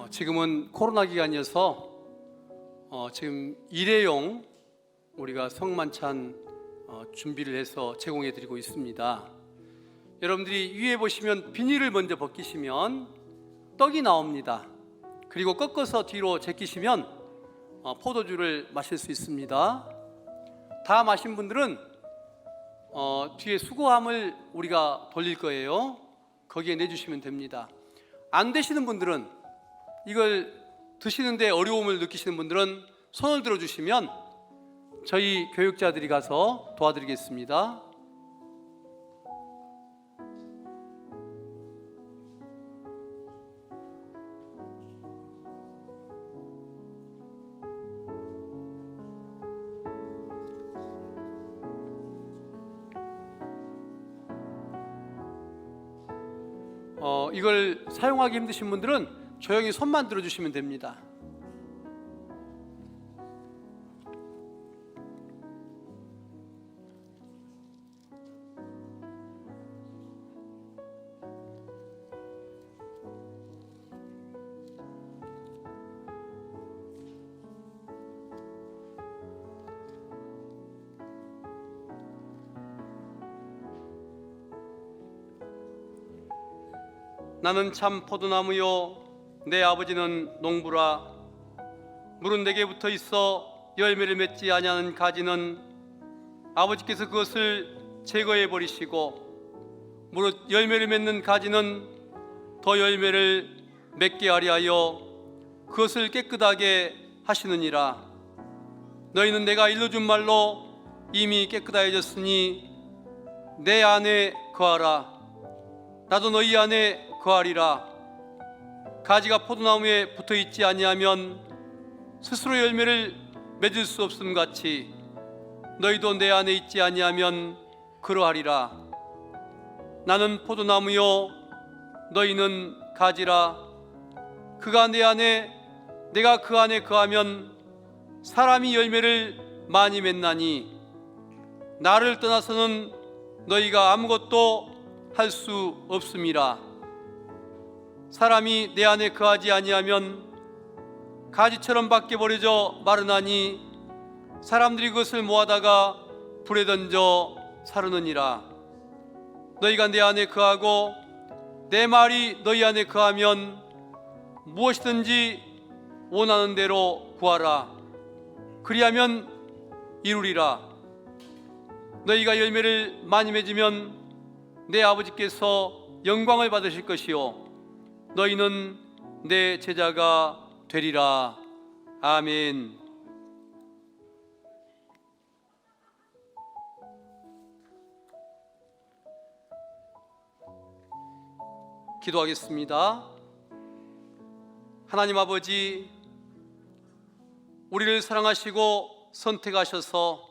지금은 코로나 기간이어서 지금 일회용 우리가 성만찬 준비를 해서 제공해 드리고 있습니다. 여러분들이 위에 보시면 비닐을 먼저 벗기시면 떡이 나옵니다. 그리고 꺾어서 뒤로 제끼시면 포도주를 마실 수 있습니다. 다 마신 분들은 뒤에 수고함을 우리가 돌릴 거예요. 거기에 내주시면 됩니다. 안 되시는 분들은, 이걸 드시는데 어려움을 느끼시는 분들은 손을 들어주시면 저희 교육자들이 가서 도와드리겠습니다. 이걸 사용하기 힘드신 분들은 조용히 손만 들어주시면 됩니다. 나는 참 포도나무요 내 아버지는 농부라. 물은 내게 붙어 있어 열매를 맺지 아니하는 가지는 아버지께서 그것을 제거해 버리시고, 무릇 열매를 맺는 가지는 더 열매를 맺게 하려 하여 그것을 깨끗하게 하시느니라. 너희는 내가 일러준 말로 이미 깨끗하여졌으니 내 안에 거하라. 나도 너희 안에 거하리라. 가지가 포도나무에 붙어있지 아니하면 스스로 열매를 맺을 수 없음 같이 너희도 내 안에 있지 아니하면 그러하리라. 나는 포도나무요 너희는 가지라. 그가 내 안에 내가 그 안에 거하면 사람이 열매를 많이 맺나니 나를 떠나서는 너희가 아무것도 할 수 없음이라. 사람이 내 안에 거하지 아니하면 가지처럼 밖에 버려져 마르나니 사람들이 그것을 모아다가 불에 던져 사르느니라. 너희가 내 안에 거하고 내 말이 너희 안에 거하면 무엇이든지 원하는 대로 구하라. 그리하면 이루리라. 너희가 열매를 많이 맺으면 내 아버지께서 영광을 받으실 것이요 너희는 내 제자가 되리라. 아멘. 기도하겠습니다. 하나님 아버지, 우리를 사랑하시고 선택하셔서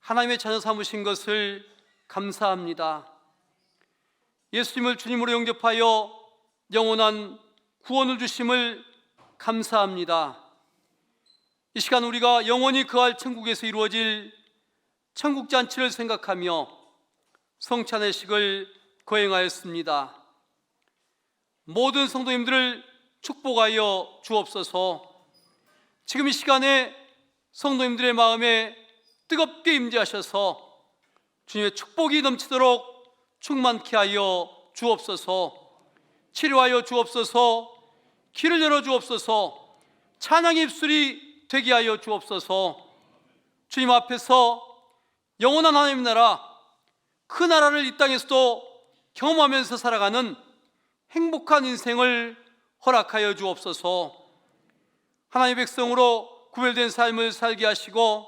하나님의 자녀 삼으신 것을 감사합니다. 예수님을 주님으로 영접하여 영원한 구원을 주심을 감사합니다. 이 시간 우리가 영원히 거할 천국에서 이루어질 천국 잔치를 생각하며 성찬의식을 거행하였습니다. 모든 성도님들을 축복하여 주옵소서. 지금 이 시간에 성도님들의 마음에 뜨겁게 임재하셔서 주님의 축복이 넘치도록 충만케 하여 주옵소서. 치료하여 주옵소서. 길을 열어 주옵소서. 찬양의 입술이 되게 하여 주옵소서. 주님 앞에서 영원한 하나님 나라, 그 나라를 이 땅에서도 경험하면서 살아가는 행복한 인생을 허락하여 주옵소서. 하나님의 백성으로 구별된 삶을 살게 하시고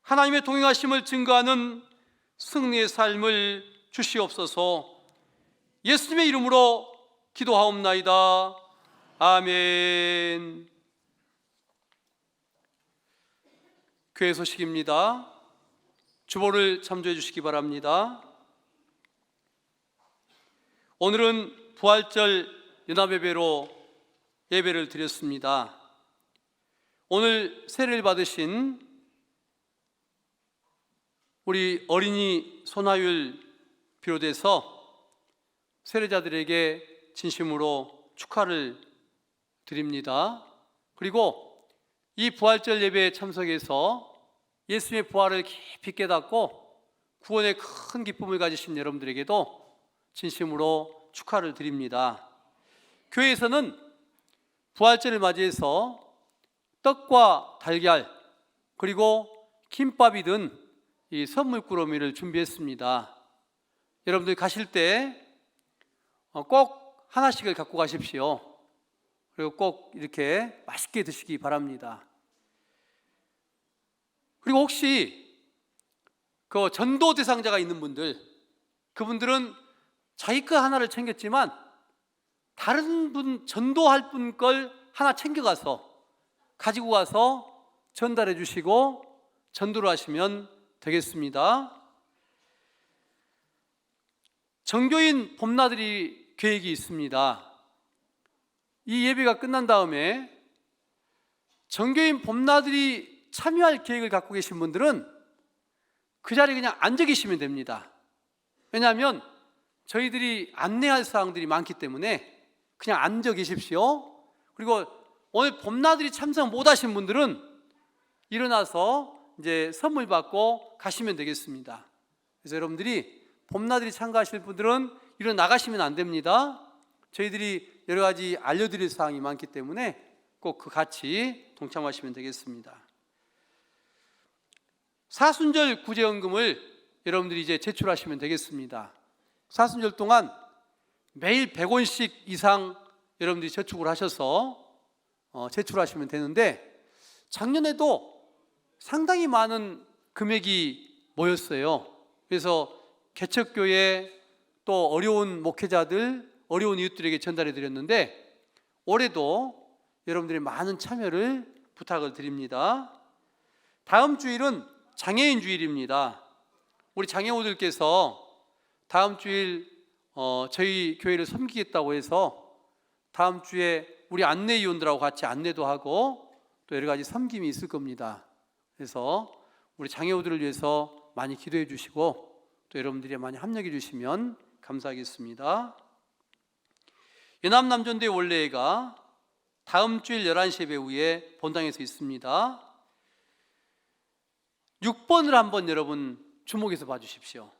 하나님의 동행하심을 증거하는 승리의 삶을 주시옵소서. 예수님의 이름으로 기도하옵나이다. 아멘. 교회 소식입니다. 주보를 참조해 주시기 바랍니다. 오늘은 부활절 연합예배로 예배를 드렸습니다. 오늘 세례를 받으신 우리 어린이 손아율 비롯해서 세례자들에게 진심으로 축하를 드립니다. 그리고 이 부활절 예배에 참석해서 예수님의 부활을 깊이 깨닫고 구원의 큰 기쁨을 가지신 여러분들에게도 진심으로 축하를 드립니다. 교회에서는 부활절을 맞이해서 떡과 달걀 그리고 김밥이 든 이 선물 꾸러미를 준비했습니다. 여러분들 가실 때 꼭 하나씩을 갖고 가십시오. 그리고 꼭 이렇게 맛있게 드시기 바랍니다. 그리고 혹시 그 전도 대상자가 있는 분들, 그분들은 자기 거 하나를 챙겼지만 다른 분, 전도할 분 걸 하나 챙겨가서 가지고 가서 전달해 주시고 전도를 하시면 되겠습니다. 정교인 봄나들이 계획이 있습니다. 이 예배가 끝난 다음에 정교인 봄나들이 참여할 계획을 갖고 계신 분들은 그 자리에 그냥 앉아 계시면 됩니다. 왜냐하면 저희들이 안내할 사항들이 많기 때문에 그냥 앉아 계십시오. 그리고 오늘 봄나들이 참석 못 하신 분들은 일어나서 이제 선물 받고 가시면 되겠습니다. 그래서 여러분들이 봄나들이 참가하실 분들은 일어나 나가시면 안 됩니다. 저희들이 여러 가지 알려드릴 사항이 많기 때문에 꼭 그 같이 동참하시면 되겠습니다. 사순절 구제연금을 여러분들이 이제 제출하시면 되겠습니다. 사순절 동안 매일 100원씩 이상 여러분들이 저축을 하셔서 제출하시면 되는데 작년에도 상당히 많은 금액이 모였어요. 그래서 개척교회 또 어려운 목회자들, 어려운 이웃들에게 전달해 드렸는데 올해도 여러분들의 많은 참여를 부탁을 드립니다. 다음 주일은 장애인 주일입니다. 우리 장애우들께서 다음 주일 저희 교회를 섬기겠다고 해서 다음 주에 우리 안내위원들하고 같이 안내도 하고 또 여러 가지 섬김이 있을 겁니다. 그래서 우리 장애우들을 위해서 많이 기도해 주시고 또 여러분들이 많이 합력해 주시면 감사하겠습니다. 연합남전대 원례회가 다음 주일 11시 예배 후에 본당에서 있습니다. 6번을 한번 여러분 주목해서 봐주십시오.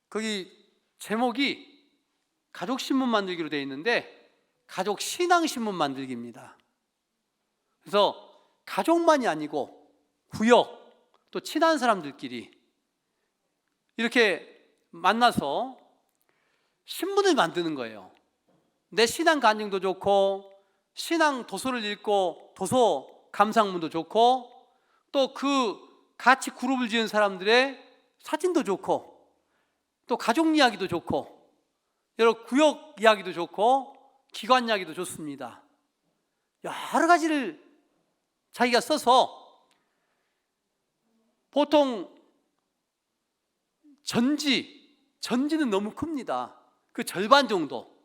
거기 제목이 가족신문 만들기로 되어 있는데 가족신앙신문 만들기입니다. 그래서 가족만이 아니고 구역 또 친한 사람들끼리 이렇게 만나서 신문을 만드는 거예요. 내 신앙 간증도 좋고 신앙 도서를 읽고 도서 감상문도 좋고 또 그 같이 그룹을 지은 사람들의 사진도 좋고 또 가족 이야기도 좋고 여러 구역 이야기도 좋고 기관 이야기도 좋습니다. 여러 가지를 자기가 써서 보통 전지는 너무 큽니다. 그 절반 정도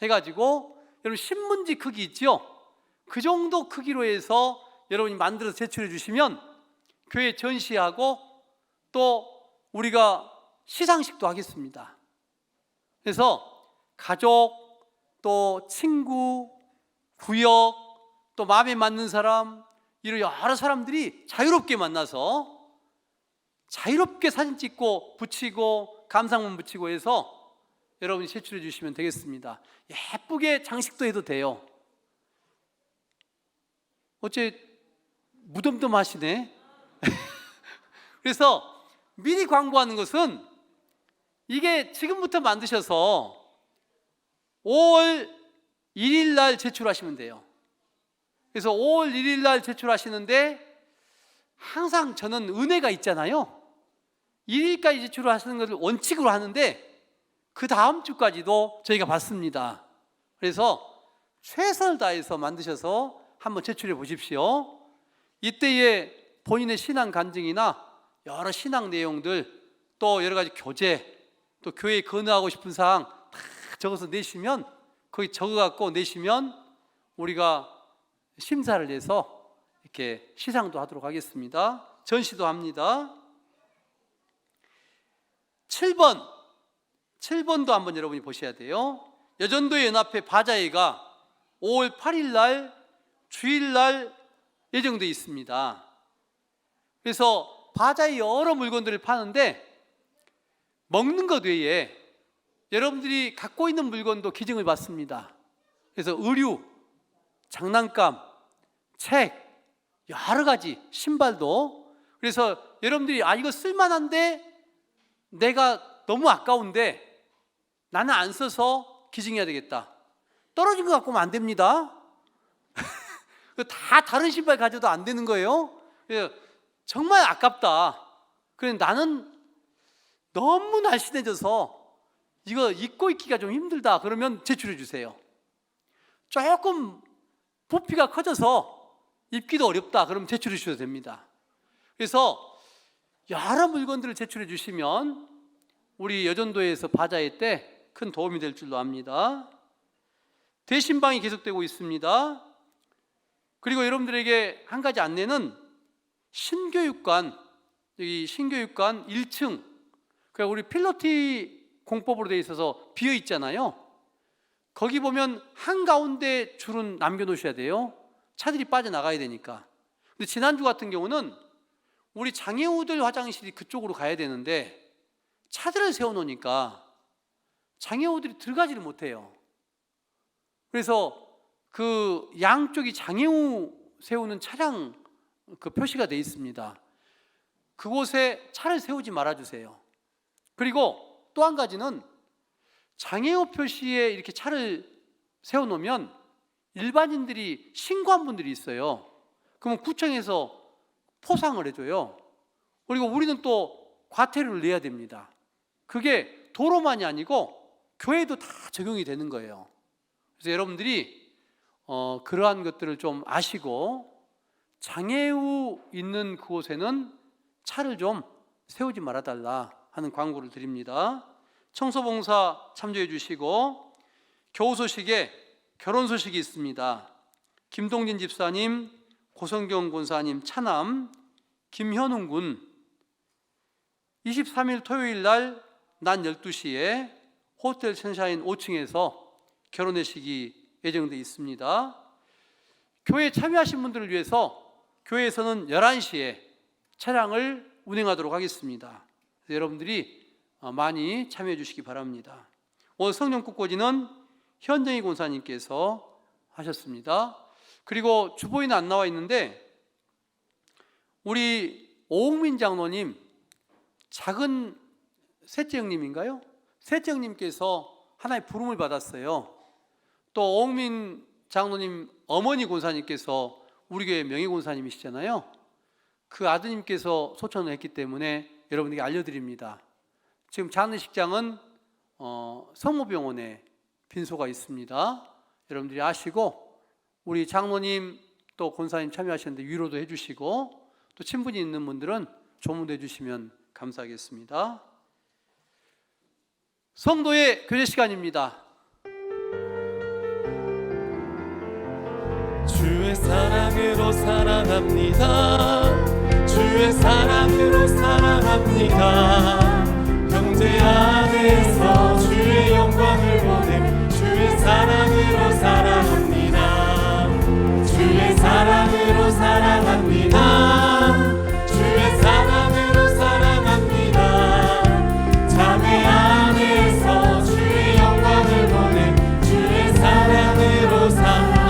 해가지고 여러분 신문지 크기 있죠? 그 정도 크기로 해서 여러분이 만들어서 제출해 주시면 교회 전시하고 또 우리가 시상식도 하겠습니다. 그래서 가족 또 친구 구역 또 마음에 맞는 사람 이런 여러 사람들이 자유롭게 만나서 자유롭게 사진 찍고 붙이고 감상문 붙이고 해서 여러분이 제출해 주시면 되겠습니다. 예쁘게 장식도 해도 돼요. 어째 무덤덤하시네. 그래서 미리 광고하는 것은 이게 지금부터 만드셔서 5월 1일 날 제출하시면 돼요. 그래서 5월 1일 날 제출하시는데 항상 저는 은혜가 있잖아요. 1일까지 제출하시는 것을 원칙으로 하는데 그 다음 주까지도 저희가 받습니다. 그래서 최선을 다해서 만드셔서 한번 제출해 보십시오. 이때에 본인의 신앙 간증이나 여러 신앙 내용들 또 여러 가지 교제 또 교회에 건의하고 싶은 사항 다 적어서 내시면 거기 적어갖고 내시면 우리가 심사를 해서 이렇게 시상도 하도록 하겠습니다. 전시도 합니다. 7번도 한번 여러분이 보셔야 돼요. 여전도의 연합회 바자회가 5월 8일 날 주일날 예정되어 있습니다. 그래서 바자회 여러 물건들을 파는데 먹는 것 외에 여러분들이 갖고 있는 물건도 기증을 받습니다. 그래서 의류, 장난감, 책, 여러 가지 신발도. 그래서 여러분들이 이거 쓸만한데 내가 너무 아까운데 나는 안 써서 기증해야 되겠다. 떨어진 거 갖고 오면 안 됩니다. 다 다른 신발 가져도 안 되는 거예요. 정말 아깝다. 그래 나는 너무 날씬해져서 이거 입고 있기가 좀 힘들다. 그러면 제출해 주세요. 조금 부피가 커져서 입기도 어렵다. 그러면 제출해 주셔도 됩니다. 그래서 여러 물건들을 제출해 주시면 우리 여전도에서 바자회 때 큰 도움이 될 줄로 압니다. 대신방이 계속되고 있습니다. 그리고 여러분들에게 한 가지 안내는 신교육관, 여기 신교육관 1층, 그러니까 우리 필로티 공법으로 되어 있어서 비어 있잖아요. 거기 보면 한가운데 줄은 남겨놓으셔야 돼요. 차들이 빠져나가야 되니까. 근데 지난주 같은 경우는 우리 장애우들 화장실이 그쪽으로 가야 되는데 차들을 세워놓으니까 장애우들이 들어가지를 못해요. 그래서 그 양쪽이 장애우 세우는 차량 그 표시가 되어 있습니다. 그곳에 차를 세우지 말아주세요. 그리고 또 한 가지는 장애우 표시에 이렇게 차를 세워놓으면 일반인들이 신고한 분들이 있어요. 그러면 구청에서 포상을 해줘요. 그리고 우리는 또 과태료를 내야 됩니다. 그게 도로만이 아니고 교회도 다 적용이 되는 거예요. 그래서 여러분들이 그러한 것들을 좀 아시고 장애우 있는 그곳에는 차를 좀 세우지 말아달라. 하는 광고를 드립니다. 청소봉사 참조해 주시고, 교우 소식에 결혼 소식이 있습니다. 김동진 집사님, 고성경 권사님 차남, 김현웅 군 23일 토요일 날 낮 12시에 호텔 선샤인 5층에서 결혼회식이 예정되어 있습니다. 교회에 참여하신 분들을 위해서 교회에서는 11시에 차량을 운행하도록 하겠습니다. 여러분들이 많이 참여해 주시기 바랍니다. 오늘 성령 꽃꽂이는 현정희 권사님께서 하셨습니다. 그리고 주보에는 안 나와 있는데 우리 오홍민 장로님, 작은 셋째 형님인가요? 셋째 형님께서 하나의 부름을 받았어요. 또 오홍민 장로님 어머니 권사님께서 우리 교회 명예 권사님이시잖아요. 그 아드님께서 소천을 했기 때문에 여러분에게 알려드립니다. 지금 장례식장은 성모병원에 빈소가 있습니다. 여러분들이 아시고 우리 장로님 또 권사님 참여하시는데 위로도 해주시고 또 친분이 있는 분들은 조문도 해주시면 감사하겠습니다. 성도의 교제 시간입니다. 주의 사랑으로 사랑합니다. 주의 사랑으로 사랑합니다. 형제 안에서 주의 영광을 보는 주의 사랑으로 사랑합니다. 주의 사랑으로 사랑합니다. 주의 사랑으로 사랑합니다. 자매 안에서 주의 영광을 보는 주의 사랑으로 사랑합니다.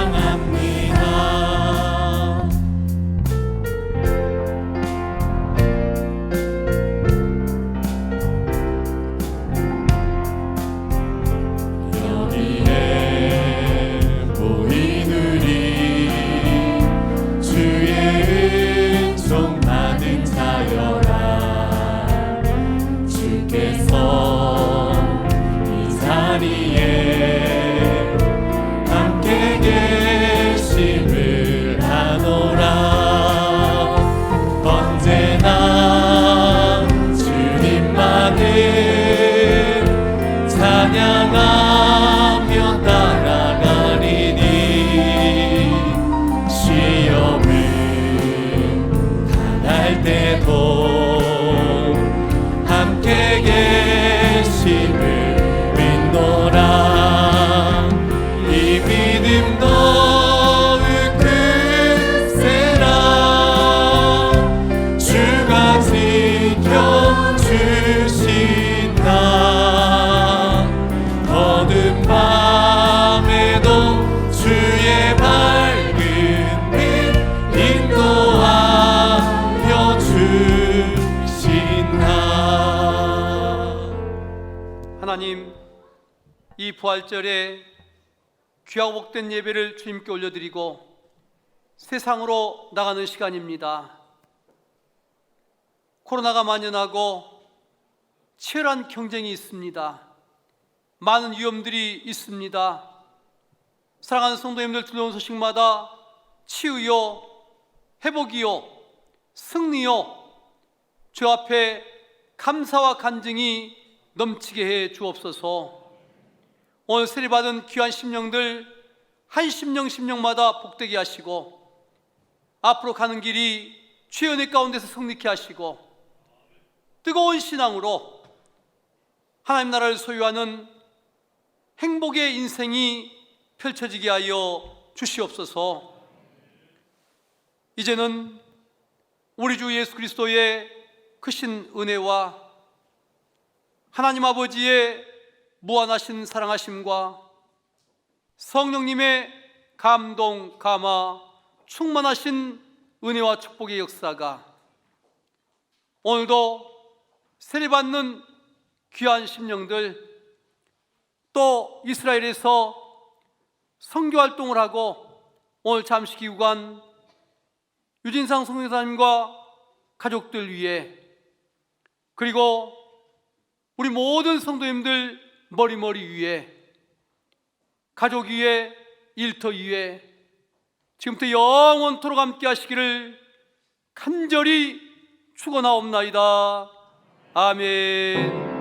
찬양하며 따라가리니 시험을 당할 때도 함께 계심을 믿노라. 이 믿음 더욱 크세라. 주가 지켜주신다. 어두운 밤에도 주의 밝은 빛 인도하여 주신다. 하나님, 이 부활절에 귀하고 복된 예배를 주님께 올려드리고 세상으로 나가는 시간입니다. 코로나가 만연하고 치열한 경쟁이 있습니다. 많은 위험들이 있습니다. 사랑하는 성도님들, 들려온 소식마다 치유요, 회복이요, 승리요, 주 앞에 감사와 간증이 넘치게 해 주옵소서. 오늘 세례받은 귀한 심령들 한 심령마다 복되게 하시고 앞으로 가는 길이 주의 은혜 가운데서 승리케 하시고 뜨거운 신앙으로 하나님 나라를 소유하는 행복의 인생이 펼쳐지게 하여 주시옵소서. 이제는 우리 주 예수 그리스도의 크신 은혜와 하나님 아버지의 무한하신 사랑하심과 성령님의 감동, 감화, 충만하신 은혜와 축복의 역사가 오늘도 세례받는 귀한 심령들, 또 이스라엘에서 선교활동을 하고 오늘 잠시 귀국한 유진상 선교사님과 가족들 위해, 그리고 우리 모든 성도님들 머리 위에, 가족 위에, 일터 위에 지금부터 영원토록 함께 하시기를 간절히 축원하옵나이다. 아멘.